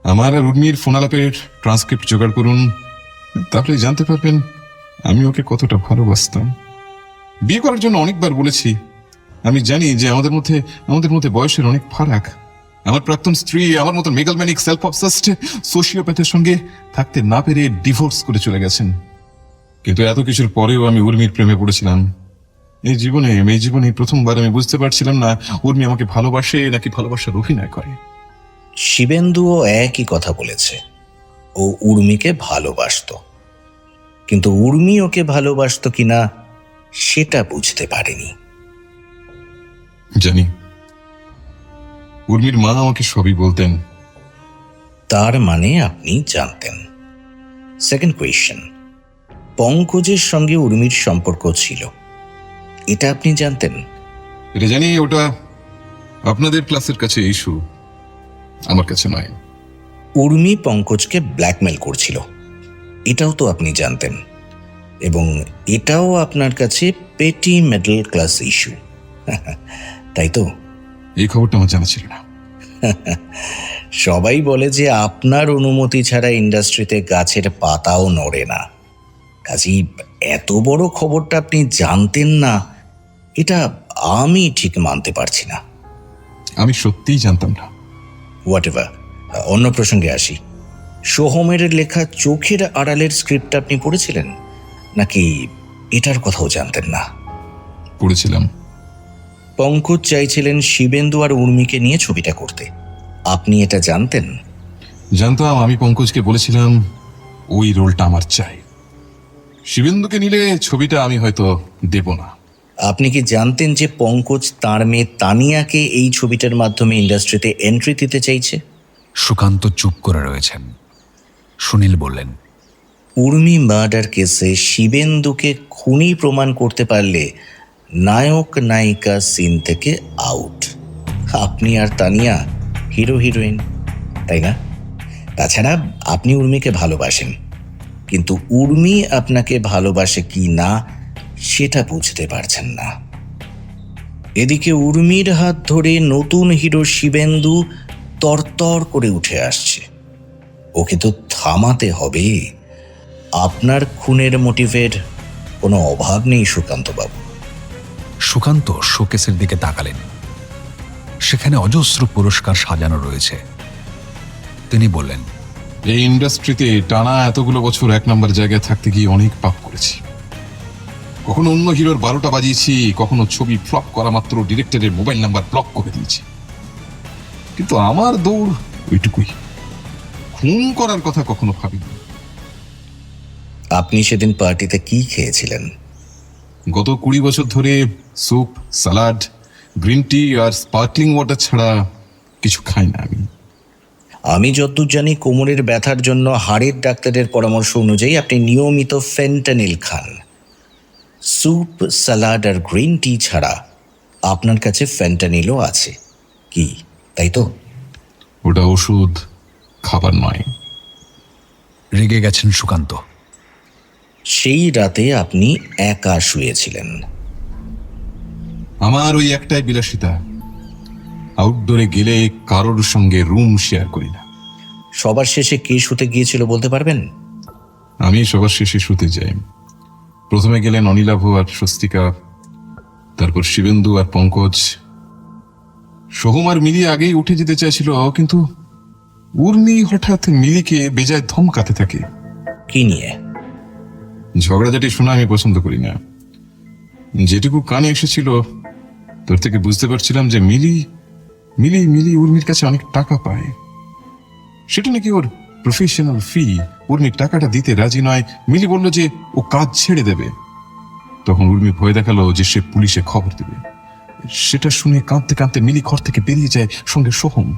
আমার আর উর্মির ফোনালাপের ট্রান্সক্রিপ্ট জোগাড় করুন, তাহলে জানতে পারবেন আমি ওকে কতটা ভালোবাসতাম। বিয়ে করার জন্য অনেকবার বলেছি। আমি জানি যে আমাদের মধ্যে বয়সের অনেক ফারাক। আমার প্রাক্তন স্ত্রী আমার মতো মেগালম্যানিক সেলফ অবসেসড সোশিওপ্যাথের সঙ্গে থাকতে না পেরে ডিভোর্স করে চলে গেছেন। কিন্তু এত কিছুর পরেও আমি উর্মির প্রেমে পড়েছিলাম। এই জীবনে প্রথমবার আমি বুঝতে পারছিলাম না উর্মি আমাকে ভালোবাসে নাকি ভালোবাসার অভিনয় করে। শিবেন্দুও একই কথা বলেছে, ও উর্মিকে ভালোবাসতো, কিন্তু উর্মি ওকে ভালোবাসতো কিনা সেটা বুঝতে পারেনি। জানি, উর্মির মা আমাকে সবই বলতেন। তার মানে আপনি জানতেন। সেকেন্ড কোয়েশ্চেন, পঙ্কজের সঙ্গে উর্মির সম্পর্ক ছিল, এটা আপনি জানতেন? এটা জানি, ওটা আপনাদের ক্লাসের কাছে ইস্যু, আমার কাছে নয়। উর্মি পঙ্কজকে ব্ল্যাকমেল করছিল, এটাও তো আপনি জানতেন, এবং এটাও আপনার কাছে পেটি মিডল ক্লাস ইস্যু, তাই তো? এই খবরটা আমার জানা ছিল না। সবাই বলে যে আপনার অনুমতি ছাড়া ইন্ডাস্ট্রিতে গাছের পাতাও নড়ে না। কাজেই এত বড় খবরটা আপনি জানতেন না, এটা আমি ঠিক মানতে পারছি না। আমি সত্যিই জানতাম না। হোয়াট এভার, অন্য প্রসঙ্গে আসি। সোহমের লেখা চোখের আড়ালের স্ক্রিপ্ট আপনি পড়েছিলেন, নাকি এটার কথাও জানতেন না? পড়েছিলাম। পঙ্কজ চাইছিলেন শিবেন্দু আর উর্মিকে নিয়ে ছবিটা করতে, আপনি এটা জানতেন? জানতাম। আমি পঙ্কজকে বলেছিলাম ওই রোলটা আমার চাই, শিবেন্দুকে নিলে ছবিটা আমি হয়তো দেব না। আপনি কি জানতেন যে পঙ্কজ তাঁর মেয়ে তানিয়াকে এই ছবিটার মাধ্যমে ইন্ডাস্ট্রিতে এন্ট্রি দিতে চাইছে? সুকান্ত চুপ করে রয়েছেন। সুনীল বললেন, উর্মি মার্ডার কেসে শিবেন্দুকে খুনি প্রমাণ করতে পারলে নায়ক নায়িকা সিন থেকে আউট। আপনি আর তানিয়া হিরো হিরোইন, তাই না? তাছাড়া আপনি উর্মিকে ভালোবাসেন, কিন্তু উর্মি আপনাকে ভালোবাসে কি না সেটা বুঝতে পারছেন না। এদিকে উর্মির হাত ধরে নতুন হিরো শিবেন্দু তরতর করে উঠে আসছে, ওকে তো থামাতে হবে। আপনার খুনের মোটিভের কোনো অভাব নেই সুকান্তবাবু। সুকান্ত শোকেসের দিকে তাকালেন। সেখানে অজস্র পুরস্কার সাজানো রয়েছে। তিনি বললেন, এই ইন্ডাস্ট্রিতে টানা এতগুলো বছর 1 নম্বর জায়গায় থাকতে গিয়ে অনেক পাপ করেছি। কখনো অন্য হিরোর 12টা বাজিয়েছি, কখনো ছবি ফ্লপ করা মাত্র ডিরেক্টরের মোবাইল নাম্বার ব্লক করে দিয়েছি। কিন্তু আমার দৌড় ওইটুকুই, খুন করার কথা কখনো ভাবিনি। আপনি সেদিন পার্টিতে কি খেয়েছিলেন? গত 20 বছর ধরে স্যুপ, সালাড, গ্রিন টি আর স্পার্কলিং ওয়াটার ছাড়া কিছু খাই না আমি। আমি যতদূর জানি কোমরের ব্যথার জন্য হাড়ের ডাক্তারের পরামর্শ অনুযায়ী আপনি নিয়মিত ফেন্টানিল খান। স্যুপ, সালাড আর গ্রিন টি ছাড়া আপনার কাছে ফেন্টানিলও আছে, কি তাই তো? ওটা ওষুধ, খাবার নয়। রেগে গেছেন সুকান্ত। সেই রাতে আপনি একা শুয়েছিলেন। আমার ওই একটাই বিলাসিতা, আউটডোরে গেলে কারোর সঙ্গে রুম শেয়ার করি না। সবার শেষে কে শুতে গিয়েছিল বলতে পারবেন? আমি সবার শেষে শুতে যাই। প্রথমে গেলেন অনিলাভ আর স্বস্তিকা, তারপর শিবেন্দু আর পঙ্কজ। সোহম আর মিলি আগেই উঠে যেতে চাইছিল, কিন্তু উর্মি হঠাৎ মিলিকে বেজায় ধমকাতে থাকে। কি নিয়ে? ঝগড়াঝাটি শোনা আমি পছন্দ করি না। যেটুকু কানে এসেছিল তোর থেকে বুঝতে পারছিলাম যে মিলি মিলি মিলি উর্মির কাছে অনেক টাকা পায়। সেটা নাকি ওর প্রফেশনাল ফি। উর্মি টাকাটা দিতে রাজি নয়। মিলি বলল যে ও কাজ ছেড়ে দেবে। তখন উর্মি ভয় দেখালো যে সে পুলিশে খবর দেবে। সেটা শুনে কাঁদতে কাঁদতে মিলি ঘর থেকে বেরিয়ে যায়, সঙ্গে সোহম।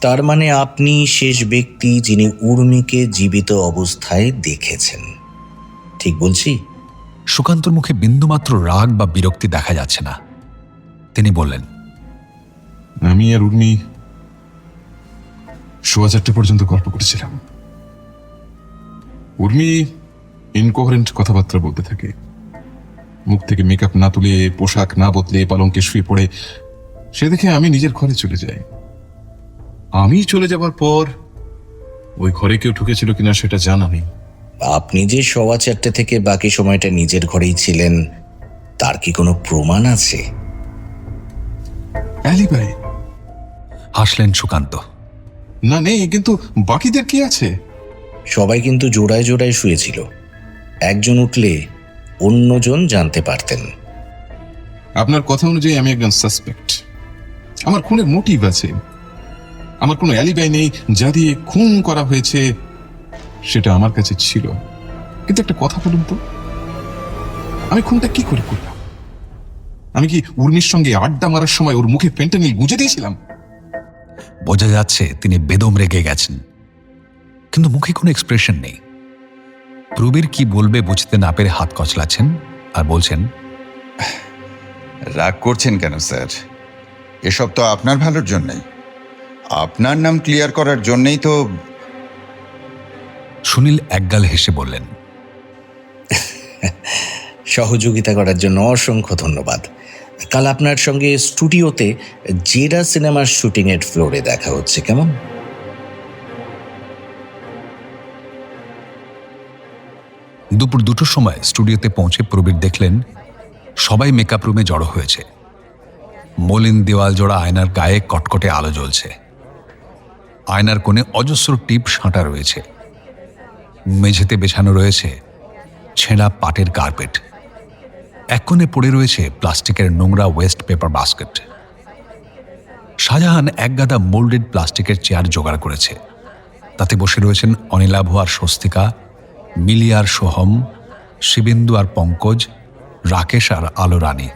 তার মানে আপনি শেষ ব্যক্তি যিনি উর্মিকে জীবিত অবস্থায় দেখেছেন, ঠিক বলছি? সুকান্তর মুখে বিন্দুমাত্র রাগ বা বিরক্তি দেখা যাচ্ছে না। তিনি বললেন, আমি আর উর্মি 4:30 পর্যন্ত গল্প করেছিলাম। উর্মি ইনকোহারেন্ট কথাবার্তা বলতে থাকে। মুখ থেকে মেকআপ না তুলে, পোশাক না বদলে পালঙ্কে শুয়ে পড়ে। সে দেখে আমি নিজের ঘরে চলে যাই। আমি চলে যাবার পর ওই ঘরে কেউ ঢুকেছিল কিনা সেটা জানা নেই। আপনি যে 4:15 থেকে বাকি সময়টা নিজের ঘরেই ছিলেন, তার কি কোনো প্রমাণ আছে? অ্যালিবাই? হাসলেন সুকান্ত। না, নেই, কিন্তু বাকিদের কি আছে? সবাই কিন্তু জোড়ায় জোড়ায় শুয়েছিল। একজন উঠলে অন্যজন জানতে পারতেন। আপনার কথা অনুযায়ী আমি একজন সাসপেক্ট। আমার খুনের মোটিভ আছে। আমার কোনো অ্যালিবাই নেই। যা দিয়ে খুন করা হয়েছে সেটা আমার কাছে ছিল। কিন্তু একটা কথা বলুন তো, আমি খুনটা কি করে করলাম? আমি কি উর্মির সঙ্গে আড্ডা মারার সময় ওর মুখে ফেন্টানিল গুঁজে দিয়েছিলাম? বোঝা যাচ্ছে তিনি বেদম রেগে গেছেন, কিন্তু মুখে কোনো এক্সপ্রেশন নেই। প্রবীর কি বলবে বুঝতে না পেরে হাত কচলাচ্ছেন আর বলছেন, রাগ করছেন কেন স্যার? এসব তো আপনার ভালোর জন্যই, আপনার নাম ক্লিয়ার করার জন্যই তো। সুনীল একগাল হেসে বললেন, সহযোগিতা করার জন্য অসংখ্য ধন্যবাদ। কাল আপনার সঙ্গে স্টুডিওতে জেরা সিনেমার শুটিংয়ের ফ্লোরে দেখা হচ্ছে, কেমন? দুপুর 2টোর সময় স্টুডিওতে পৌঁছে প্রবীর দেখলেন সবাই মেকআপ রুমে জড়ো হয়েছে। মলিন দেওয়াল জোড়া আয়নার গায়ে কটকটে আলো জ্বলছে। আয়নার কোণে অজস্র টিপ সাঁটা রয়েছে। মেঝেতে বেছানো রয়েছে ছেঁড়া পাটের কার্পেট। এক কোণে পড়ে রয়েছে প্লাস্টিকের নোংরা ওয়েস্ট পেপার বাস্কেট। শাহজাহান এক গাদা মোল্ডেড প্লাস্টিকের চেয়ার জোগাড় করেছে। তাতে বসে রয়েছেন অনিলাভ আর স্বস্তিকা, মিলি আর সোহম, শিবেন্দু আর পঙ্কজ, রাকেশ আর আলো রানী।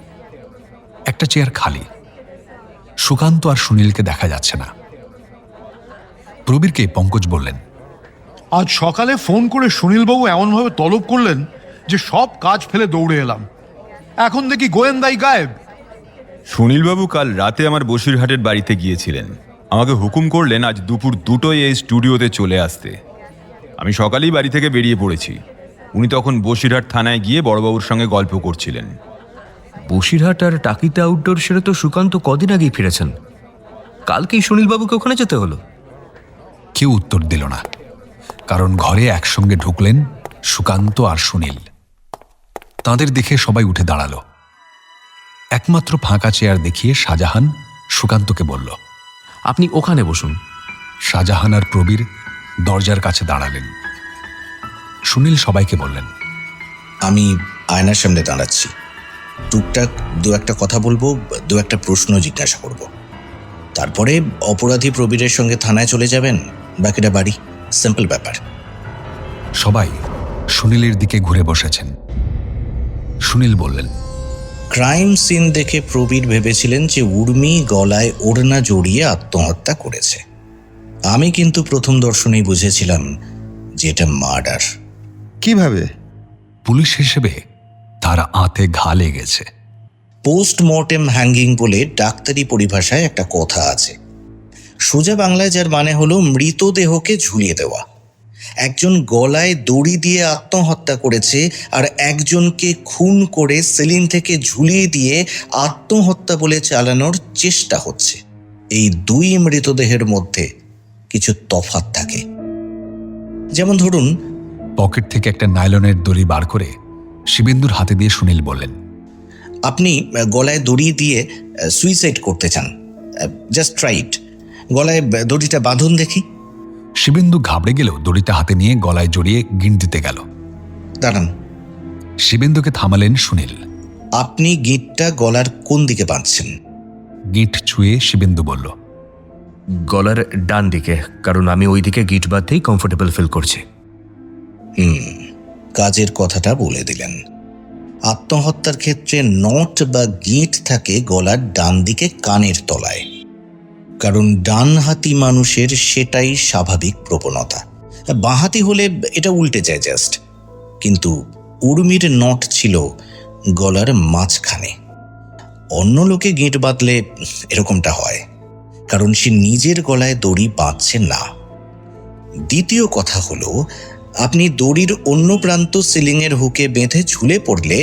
একটা চেয়ার খালি। সুকান্ত আর সুনীলকে দেখা যাচ্ছে না। প্রবীরকে পঙ্কজ বললেন, আজ সকালে ফোন করে সুনীলবাবু এমনভাবে তলব করলেন যে সব কাজ ফেলে দৌড়ে এলাম। এখন দেখি গোয়েন্দাই গায়েব। সুনীলবাবু কাল রাতে আমার বসিরহাটের বাড়িতে গিয়েছিলেন। আমাকে হুকুম করলেন আজ দুপুর 2টোয় এই স্টুডিওতে চলে আসতে। আমি সকালেই বাড়ি থেকে বেরিয়ে পড়েছি। উনি তখন বসিরহাট থানায় গিয়ে বড়বাবুর সঙ্গে গল্প করছিলেন। বসিরহাট আর টাকিতে আউটডোর সেরে তো সুকান্ত কদিন আগেই ফিরেছেন। কালকেই সুনীলবাবুকে ওখানে যেতে হলো। কেউ উত্তর দিল না, কারণ ঘরে একসঙ্গে ঢুকলেন সুকান্ত আর সুনীল। তাঁদের দেখে সবাই উঠে দাঁড়ালো। একমাত্র ফাঁকা চেয়ার দেখিয়ে শাহজাহান সুকান্তকে বলল, আপনি ওখানে বসুন। শাহজাহান আর প্রবীর দরজার কাছে দাঁড়ালেন। সুনীল সবাইকে বললেন, আমি আয়নার সামনে দাঁড়াচ্ছি। টুকটাক দু একটা কথা বলবো, দু একটা প্রশ্ন জিজ্ঞাসা করব। তারপরে অপরাধী প্রবীরের সঙ্গে থানায় চলে যাবেন, বাকিটা বাড়ি। সিম্পল ব্যাপার। সবাই সুনীলের দিকে ঘুরে বসেছেন। সুনীল বললেন, ক্রাইম সিন দেখে প্রবীর ভেবেছিলেন যে উর্মি গলায় ওড়না জড়িয়ে আত্মহত্যা করেছে। আমি কিন্তু প্রথম দর্শনেই বুঝেছিলাম যে এটা মার্ডার। কিভাবে? পুলিশ হিসেবে তার আঁতে ঘা লেগেছে। পোস্টমর্টেম হ্যাঙ্গিং বলে ডাক্তারি পরিভাষায় একটা কথা আছে। সোজা বাংলায় যার মানে হলো মৃতদেহকে ঝুলিয়ে দেওয়া। একজন গলায় দড়ি দিয়ে আত্মহত্যা করেছে, আর একজনকে খুন করে সিলিং থেকে ঝুলিয়ে দিয়ে আত্মহত্যা বলে চালানোর চেষ্টা হচ্ছে। এই দুই মৃতদেহের মধ্যে কিছু তফাৎ থাকে। যেমন ধরুন, পকেট থেকে একটা নাইলনের দড়ি বার করে শিবেন্দুর হাতে দিয়ে সুনীল বললেন, আপনি গলায় দড়ি দিয়ে সুইসাইড করতে চান, জাস্ট ট্রাই ইট। গলায় দড়িটা বাঁধুন দেখি। শিবেন্দু ঘাবড়ে গেলেও দড়িটা হাতে নিয়ে গলায় জড়িয়ে গিঁট দিতে গেল। দাঁড়ান। শিবেন্দুকে থামালেন সুনীল। আপনি গিঁটটা গলার কোন দিকে বাঁধছেন? গিঁট ছুঁয়ে শিবেন্দু বলল, গলার ডান দিকে, কারণ আমি ওই দিকে গিট বাঁধতেই কমফোর্টেবল ফিল করছি। কাজের কথাটা বলে দিলেন। আত্মহত্যার ক্ষেত্রে নট বা গিঁট থাকে গলার ডান দিকে কানের তলায়, কারণ ডানহাতি মানুষের সেটাই স্বাভাবিক প্রবণতা। বাঁহাতি হলে এটা উল্টে যায় জাস্ট। কিন্তু উর্মির নট ছিল গলার মাঝখানে। অন্য লোকে গিঁট বাঁধলে এরকমটা হয়, কারণ সে নিজের গলায় দড়ি বাঁধছে না। দ্বিতীয় কথা হলো, আপনি দড়ির অন্য প্রান্ত সিলিংয়ের হুকে বেঁধে ঝুলে পড়লে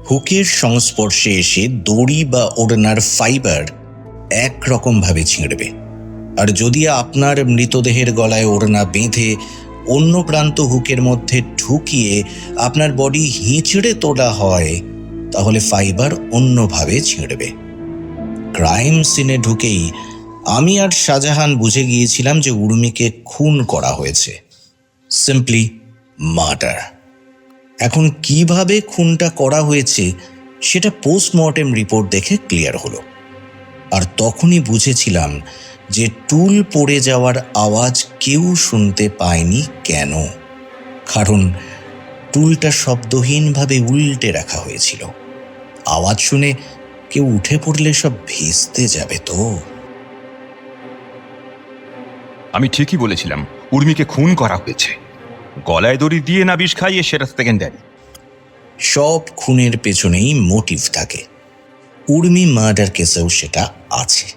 হুকের সংস্পর্শে এসে দড়ি বা ওড়নার ফাইবার একরকমভাবে ছিঁড়বে। আর যদি আপনার মৃতদেহের গলায় ওড়না বেঁধে অন্য প্রান্ত হুকের মধ্যে ঢুকিয়ে আপনার বডি হিঁচড়ে তোলা হয়, তাহলে ফাইবার অন্যভাবে ছিঁড়বে। ক্রাইম সিনে ঢুকেই আমি আর শাহজাহান বুঝে গিয়েছিলাম যে উর্মিকে খুন করা হয়েছে। Simply murder. এখন কিভাবে খুনটা করা হয়েছে সেটা পোস্টমর্টেম রিপোর্ট দেখে ক্লিয়ার হলো। আর তখনই বুঝেছিলাম যে টুল পড়ে যাওয়ার আওয়াজ কেউ শুনতে পায়নি। কেন? কারণ টুলটা শব্দহীনভাবে উল্টে রাখা হয়েছিল। আওয়াজ শুনে কেউ উঠে পড়লে সব ভেস্তে যাবে তো। আমি ঠিকই বলেছিলাম, উর্মিকে খুন করা হয়েছে। গলায় দড়ি দিয়ে না বিষ খাইয়ে, সেটা সেকেন্ডারি। সব খুনের পেছনেই মোটিভ থাকে। উর্মি মার্ডার কেসেও সেটা আছে।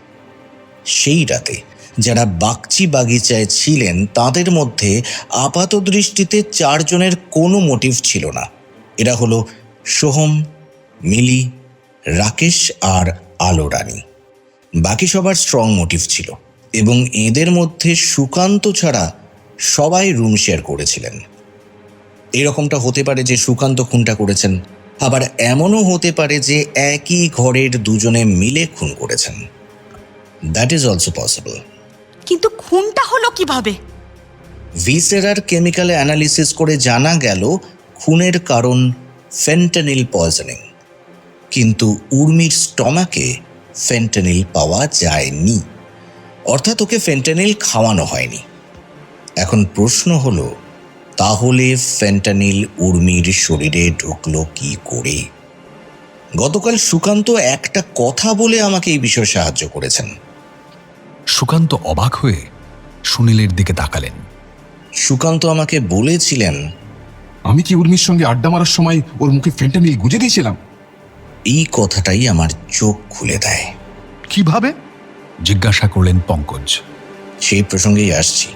সেই রাতে যারা বাগচি বাগিচায় ছিলেন তাদের মধ্যে আপাত দৃষ্টিতে 4 জনের কোনো মোটিভ ছিল না। এরা হলো সোহম, মিলি, রাকেশ আর আলো রানী। বাকি সবার স্ট্রং মোটিভ ছিল, এবং এদের মধ্যে সুকান্ত ছাড়া সবাই রুম শেয়ার করেছিলেন। এরকমটা হতে পারে যে সুকান্ত খুনটা করেছেন, আবার এমনও হতে পারে যে একই ঘরের দুজনে মিলে খুন করেছেন। That is also possible. কিন্তু খুনটা হলো কিভাবে? ভিসেরার কেমিক্যাল অ্যানালিসিস করে জানা গেল খুনের কারণ ফেন্টানিল পয়জনিং, কিন্তু উর্মির স্টমাকে ফেন্টানিল পাওয়া যায়নি, অর্থাৎ ওকে ফেন্টানিল খাওয়ানো হয়নি। এখন প্রশ্ন হলো, তাহলে ফেন্টানিল উর্মির শরীরে ঢুকলো কি করে? গতকাল সুকান্ত একটা কথা বলে আমাকে এই বিষয়ে সাহায্য করেছেন। সুকান্ত অবাক হয়ে সুনীলের দিকে তাকালেন। সুকান্ত আমাকে বলেছিলেন, আমি কি উর্মির সঙ্গে আড্ডা মারার সময় ওর মুখে ফেন্টানিল গুঁজে দিয়েছিলাম? এই কথাটাই আমার চোখ খুলে দেয়। কিভাবে? জিজ্ঞাসা করলেন পঙ্কজ। সেই প্রসঙ্গেই আসছি।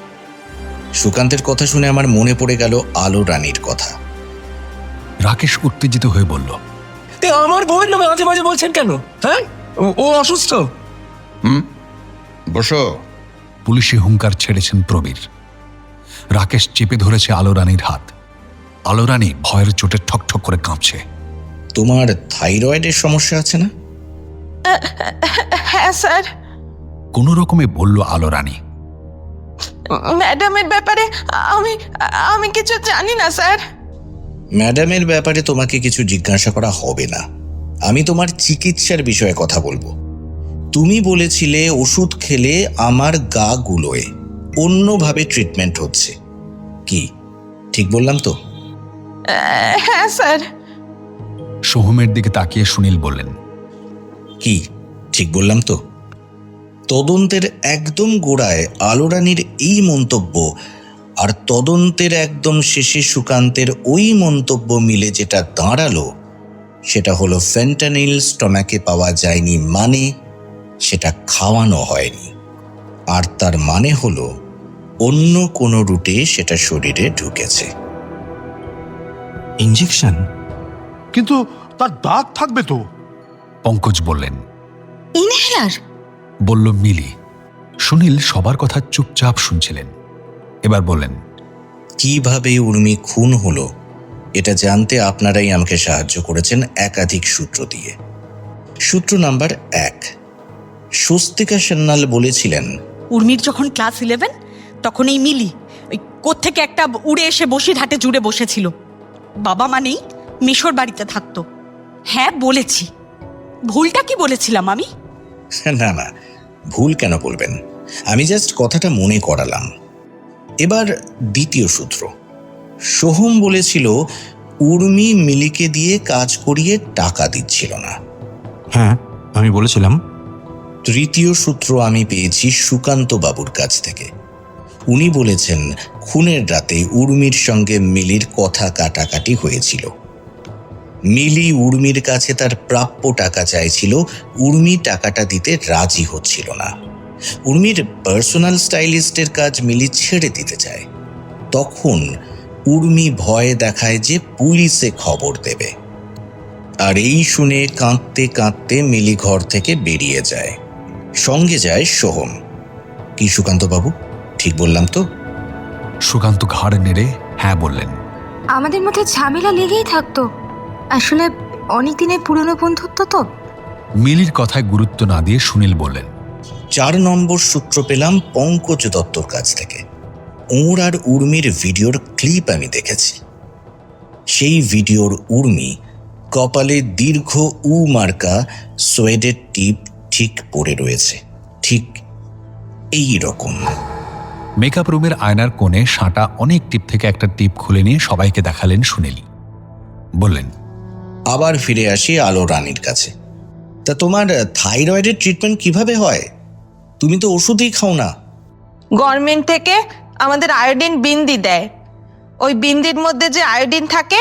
সুকান্তের কথা শুনে আমার মনে পড়ে গেল আলো রানীর কথা। রাকেশ উত্তেজিত হয়ে বলল, আমার বউয়ের নামে মাঝে মাঝে বলছেন কেন? হ্যাঁ, ও অসুস্থ। বসো। পুলিশি হুঙ্কার ছেড়েছেন প্রবীর। রাকেশ চেপে ধরেছে আলো রানীর হাত। আলো রানী ভয়ের চোটে ঠকঠক করে কাঁপছে। তোমার থাইরয়েডের সমস্যা আছে না? হ্যাঁ স্যার। কোনো রকমে বলল আলো রানী। ম্যাডামের ব্যাপারে আমি কিছু জানি না স্যার। ম্যাডামের ব্যাপারে তোমাকে কিছু জিজ্ঞাসা করা হবে না। আমি তোমার চিকিৎসার বিষয়ে কথা বলবো। তুমি বলেছিলে ওষুধ খেলে আমার গা গুলোয়, অন্যভাবে ট্রিটমেন্ট হচ্ছে। কি ঠিক বললাম তো? হ্যাঁ স্যার। সোহমের দিকে তাকিয়ে সুনীল বললেন, কি ঠিক বললাম তো? তদন্তের একদম গোড়ায় আলো রানীর এই মন্তব্য আর তদন্তের একদম শেষে সুকান্তের ওই মন্তব্য মিলে যেটা দাঁড়ালো, সেটা হলো ফেন্টানিল স্টমাকে পাওয়া যায়নি, মানে সেটা খাওয়ানো হয়নি। আর তার মানে হলো অন্য কোনো রুটে সেটা শরীরে ঢুকেছে। ইঞ্জেকশন? কিন্তু তার দাগ থাকবে তো। পঙ্কজ বললেন। ইনহেলার? বলল মিলি। সুনীল সবার কথা চুপচাপ শুনছিলেন। এবার বললেন, কিভাবে উর্মি খুন হলো এটা জানতে আপনারাই আমাকে সাহায্য করেছেন একাধিক সূত্র দিয়ে। সূত্র নাম্বার 1, স্বস্তিকা সান্যাল বলেছিলেন উর্মির যখন ক্লাস 11 তখন এই মিলি ওই কোত্থেকে একটা উড়ে এসে বসিরহাটে জুড়ে বসেছিল। বাবা মানেই মিশর বাড়িতে থাকতো। হ্যাঁ বলেছি, ভুলটা কি বলেছিলাম আমি? না না, ভুল কেন বলবেন, আমি জাস্ট কথাটা মনে করালাম। এবার দ্বিতীয় সূত্র, সোহম বলেছিল উর্মি মিলিকে দিয়ে কাজ করিয়ে টাকা দিচ্ছিল না। হ্যাঁ, আমি বলেছিলাম। তৃতীয় সূত্র আমি পেয়েছি সুকান্ত বাবুর কাছ থেকে। উনি বলেছেন খুনের রাতে উর্মির সঙ্গে মিলির কথা কাটাকাটি হয়েছিল। মিলি উর্মির কাছে তার প্রাপ্য টাকা চাইছিল, উর্মি টাকাটা দিতে রাজি হচ্ছিল না। উর্মির পার্সোনাল স্টাইলিস্টের কাজ মিলি ছেড়ে দিতে চায়। তখন উর্মি ভয় দেখায় যে পুলিশে খবর দেবে। আর এই শুনে কাঁদতে কাঁদতে মিলি ঘর থেকে বেরিয়ে যায়। সঙ্গে যায় সোহম। কি সুকান্ত বাবু, ঠিক বললাম তো? সুকান্ত ঘাড় নেড়ে হ্যাঁ বললেন। আমাদের মধ্যে ঝামেলা লেগেই থাকতো, আসলে অনেকদিনের পুরনো বন্ধুত্ব তো। মিলির কথায় গুরুত্ব না দিয়ে সুনীল বললেন, 4 নম্বর সূত্র পেলাম পঙ্কজ দত্তর কাছ থেকে। ওর আর উর্মির ভিডিওর ক্লিপ আমি দেখেছি। সেই ভিডিওর উর্মি কপালে দীর্ঘ উ মার্কা সোয়েডের টিপ ঠিক পড়ে রয়েছে, ঠিক এই রকম। মেকআপ রুমের আয়নার কোণে সাঁটা অনেক টিপ থেকে একটা টিপ খুলে নিয়ে সবাইকে দেখালেন সুনীল। বললেন, আবার ফিরে আসি আলো রানীর কাছে। তা তোমার থাইরয়েডের ট্রিটমেন্ট কিভাবে হয়? তুমি তো ওষুধই খাও না। গভর্নমেন্ট থেকে আমাদের আয়োডিন বিন্দি দেয়। ওই বিন্দির মধ্যে যে আয়োডিন থাকে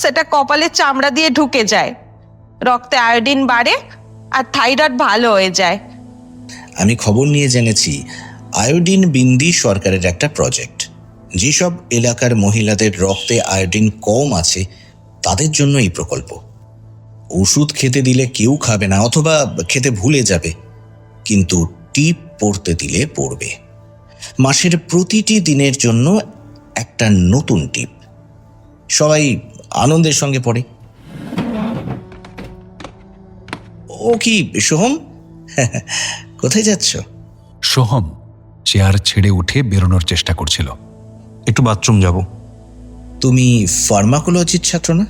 সেটা কপালের চামড়া দিয়ে ঢুকে যায়, রক্তে আয়োডিন বাড়ে আর থাইরয়েড ভালো হয়ে যায়। আমি খবর নিয়ে জেনেছি আয়োডিন বিন্দি সরকারের একটা প্রজেক্ট। যেসব এলাকার মহিলাদের রক্তে আয়োডিন কম আছে তাদের জন্য এই প্রকল্প। ওষুধ খেতে দিলে কেউ খাবে না অথবা খেতে ভুলে যাবে, কিন্তু টিপ পড়তে দিলে পড়বে। মাসের প্রতিটি দিনের জন্য একটা নতুন টিপ। সবাই আনন্দের সঙ্গে পড়ে। ও কি সোহম, কোথায় যাচ্ছ? সোহম চেয়ার ছেড়ে উঠে বেরোনোর চেষ্টা করছিল। একটু বাথরুম যাব। তুমি ফার্মাকোলজির ছাত্র না?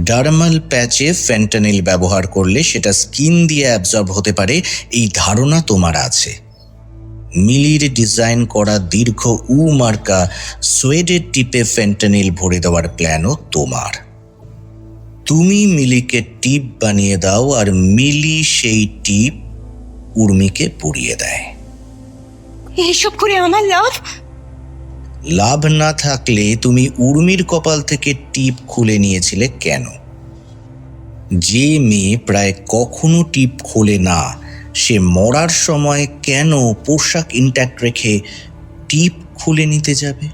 ডার্মাল প্যাচে ফেন্টানিল ব্যবহার করলে সেটা স্কিন দিয়ে অ্যাবজর্ব হতে পারে, এই ধারণা তোমার আছে। মিলির ডিজাইন করা দীর্ঘ উ মার্কা সোয়েডের টিপে ফেন্টানিল ভরে দেওয়ার প্ল্যানও তোমার। তুমি মিলিকে টিপ বানিয়ে দাও আর মিলি সেই টিপ উর্মিকে পুড়িয়ে দেয়। এইসব করে আমার লাভ? লাভ না থাকলে তুমি উর্মির কপাল থেকে টিপ খুলে নিয়েছিলে কেন? যে মেয়ে প্রায় কখনো টিপ খোলে না, সে মরার সময় কেন পোশাক ইন্ট্যাক্ট রেখে টিপ খুলে নিতে যাবে?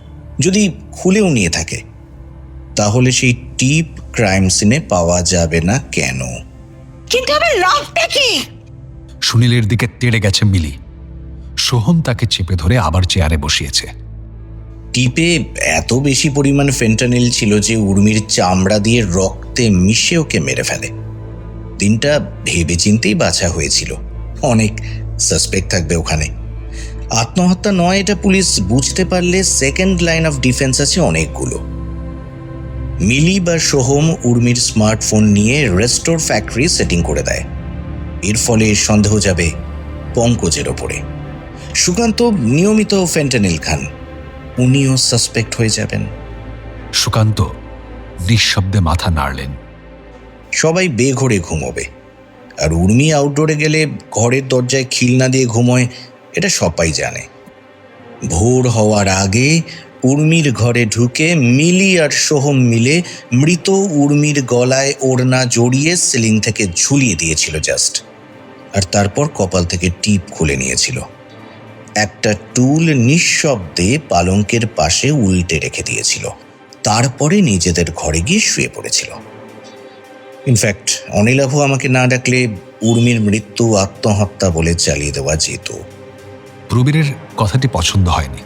যদি খুলেও নিয়ে থাকে তাহলে সেই টিপ ক্রাইম সিনে পাওয়া যাবে না কেন? কিন্তু আমার লাভটা কি? সুনীলের দিকে তেড়ে গেছে মিলি। সোহম তাকে চেপে ধরে আবার চেয়ারে বসিয়েছে। টিপে এত বেশি পরিমাণ ফেন্টানিল ছিল যে উর্মির চামড়া দিয়ে রক্তে মিশে ওকে মেরে ফেলে। দিনটা ভেবে চিন্তেই বাছা হয়েছিল। অনেক সাসপেক্ট থাকবে ওখানে। আত্মহত্যা নয় এটা পুলিশ বুঝতে পারলে সেকেন্ড লাইন অফ ডিফেন্স আছে অনেকগুলো। মিলি বা সোহম উর্মির স্মার্টফোন নিয়ে রেস্টোর ফ্যাক্টরি সেটিং করে দেয়। এর ফলে সন্দেহ যাবে পঙ্কজের ওপরে। সুকান্ত নিয়মিত ফেন্টানিল খান, উনিও সাসপেক্ট হয়ে যাবেন। সুকান্ত নিঃশব্দে মাথা নাড়লেন। সবাই বেঘরে ঘুমোবে, আর উর্মি আউটডোরে গেলে ঘরের দরজায় খিল না দিয়ে ঘুমোয়, এটা সবাই জানে। ভোর হওয়ার আগে উর্মির ঘরে ঢুকে মিলি আর সোহম মিলে মৃত উর্মির গলায় ওড়না জড়িয়ে সিলিং থেকে ঝুলিয়ে দিয়েছিল জাস্ট, আর তারপর কপাল থেকে টিপ খুলে নিয়েছিল। একটা টুল নিঃশব্দে পালঙ্কের পাশে উল্টে রেখে দিয়েছিল, তারপরে নিজেদের ঘরে গিয়ে শুয়ে পড়েছিল। ইনফ্যাক্ট অনিলাভ আমাকে না ডাকলে উর্মির মৃত্যু আত্মহত্যা বলে চালিয়ে দেওয়া যেত। প্রবীরের কথাটি পছন্দ হয়নি।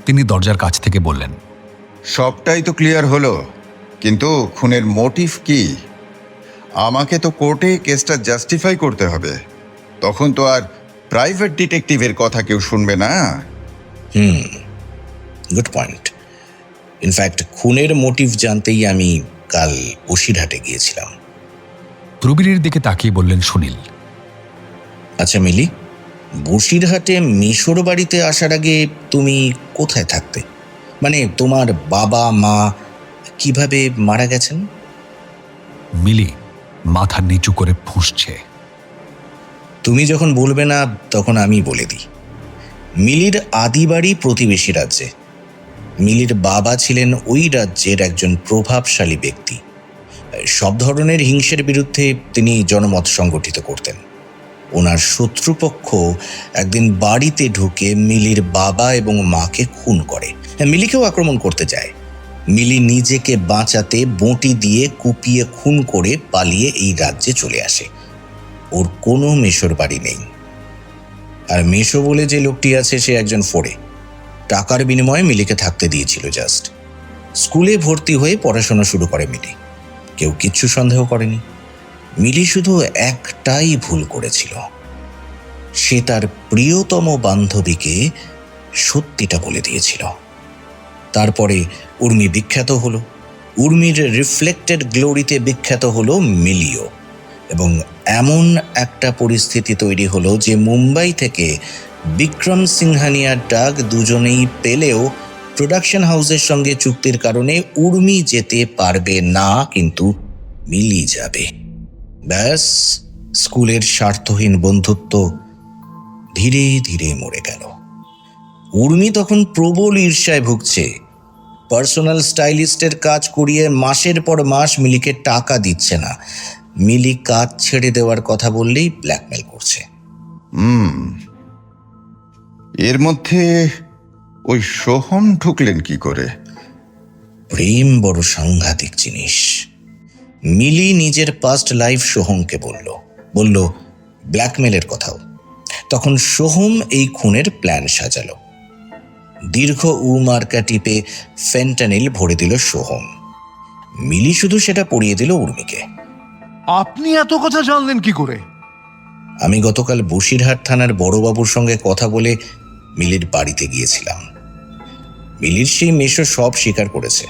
তিনি দরজার কাছ থেকে বললেন, সবটাই তো ক্লিয়ার হলো, কিন্তু খুনের মোটিভ কি? আমাকে তো কোর্টে কেসটা জাস্টিফাই করতে হবে, তখন তো আর প্রাইভেট ডিটেকটিভের কথা কেউ শুনবে না। Good point. ইনফ্যাক্ট খুনের মোটিভ জানতেই আমি কাল বসিরহাটে গিয়েছিলাম। প্রবীরের দিকে তাকিয়ে বললেন সুনীল, আচ্ছা মিলি, বসিরহাটে মিশর বাড়িতে আসার আগে তুমি কোথায় থাকতে? মানে তোমার বাবা মা কিভাবে মারা গেছেন? মিলি মাথা নিচু করে ফুঁসছে। তুমি যখন বলবে না তখন আমি বলে দিই। মিলির আদি বাড়ি প্রতিবেশী রাজ্যে। মিলির বাবা ছিলেন ওই রাজ্যের একজন প্রভাবশালী ব্যক্তি। সব ধরনের হিংসের বিরুদ্ধে তিনি জনমত সংগঠিত করতেন। ওনার শত্রুপক্ষ একদিন বাড়িতে ঢুকে মিলির বাবা এবং মাকে খুন করে। মিলিকেও আক্রমণ করতে যায়। মিলি নিজেকে বাঁচাতে বঁটি দিয়ে কুপিয়ে খুন করে পালিয়ে এই রাজ্যে চলে আসে। ওর কোনো মেশোর বাড়ি নেই। আর মেশো বলে যে লোকটি আছে সে একজন ফোড়ে। টাকার বিনিময়ে মিলিকে থাকতে দিয়েছিল জাস্ট। স্কুলে ভর্তি হয়ে পড়াশোনা শুরু করে মিলি। কেউ কিচ্ছু সন্দেহ করেনি। মিলি শুধু একটাই ভুল করেছিল, সে তার প্রিয়তম বান্ধবীকে সত্যিটা বলে দিয়েছিল। তারপরে উর্মি বিখ্যাত হলো। উর্মির রিফ্লেক্টেড গ্লোরিতে বিখ্যাত হলো মিলিও। এবং এমন একটা পরিস্থিতি তৈরি হলো যে মুম্বাই থেকে বিক্রম সিংহানিয়ার ডাক দুজনেই পেলেও প্রোডাকশন হাউসের সঙ্গে চুক্তির কারণে উর্মি যেতে পারবে না, কিন্তু মিলি যাবে। ব্যাস, স্কুলের স্বার্থহীন বন্ধুত্ব ধীরে ধীরে মরে গেল। উর্মি তখন প্রবল ঈর্ষায় ভুগছে। পার্সোনাল স্টাইলিস্টের কাজ করিয়ে মাসের পর মাস মিলিকে টাকা দিচ্ছে না। মিলি কাজ ছেড়ে দেওয়ার কথা বললেই ব্ল্যাকমেল করছে। এর মধ্যে ওই সোহম ঢুকলেন কি করে? প্রেম বড় সাংঘাতিক জিনিস। মিলি নিজের পাস্ট লাইফ সোহমকে বলল ব্ল্যাকমেলের কথাও। তখন সোহম এই খুনের প্ল্যান সাজালো। দীর্ঘ মার্কা টিপে ফেন্টানিল ভরে দিল সোহম। মিলি শুধু সেটা পরিয়ে দিল উর্মিকে। আপনি এত কথা জানলেন কি করে? আমি গতকাল বসিরহাট থানার বড়বাবুর সঙ্গে কথা বলে মিলির বাড়িতে গিয়েছিলাম। মিলির সেই মেশো সব স্বীকার করেছে।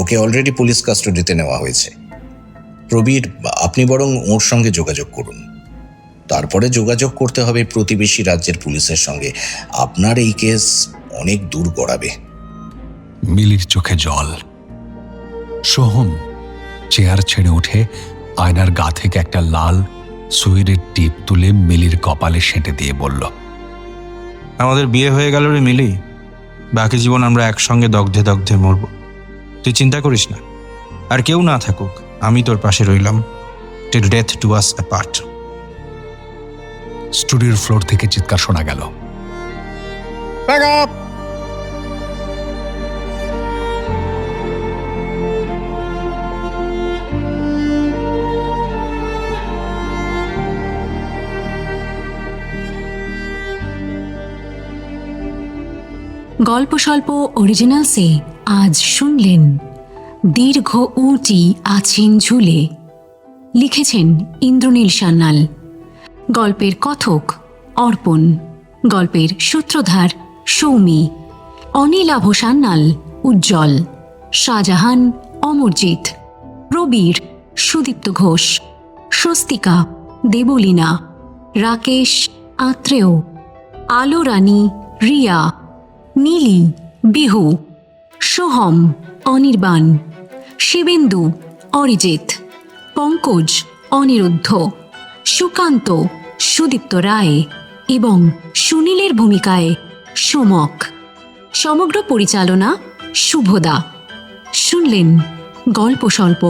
ওকে অলরেডি পুলিশ কাস্টডিতে নেওয়া হয়েছে। প্রবীর, আপনি বরং ওর সঙ্গে যোগাযোগ করুন। তারপরে যোগাযোগ করতে হবে প্রতিবেশী রাজ্যের পুলিশের সঙ্গে। আপনার এই কেস অনেক দূর গড়াবে। মিলির চোখে জল। সোহম চেয়ার ছেড়ে উঠে আয়নার গা থেকে একটা লাল সুইরের টিপ তুলে মিলির কপালে সেঁটে দিয়ে বলল, আমাদের বিয়ে হয়ে গেল রে মিলি, বাকি জীবন আমরা একসঙ্গে দগ্ধে দগ্ধে মরব। তুই চিন্তা করিস না, আর কেউ না থাকুক আমি তোর পাশে রইলাম, till death do us apart. স্টুডিওর ফ্লোর থেকে চিৎকার শোনা গেল, Back up! গল্প স্বল্প অরিজিনালসে আজ শুনলেন দীর্ঘ উটি আছেন ঝুলে। লিখেছেন ইন্দ্রনীল সান্যাল। গল্পের কথক অর্পণ। গল্পের সূত্রধার সৌমি। অনিলাভ সান্যাল উজ্জ্বল। শাহজাহান অমরজিৎ। প্রবীর সুদীপ্ত ঘোষ। স্বস্তিকা দেবলীনা। রাকেশ আত্রেয়। আলো রানী রিয়া। নীলি বিহু। সোহম অনির্বাণ। শিবেন্দু অরিজিৎ। পঙ্কজ অনিরুদ্ধ। সুকান্ত সুদীপ্ত রায় এবং সুনীলের ভূমিকায় সোমক। সমগ্র পরিচালনা শুভদা। শুনলেন গল্প স্বল্প।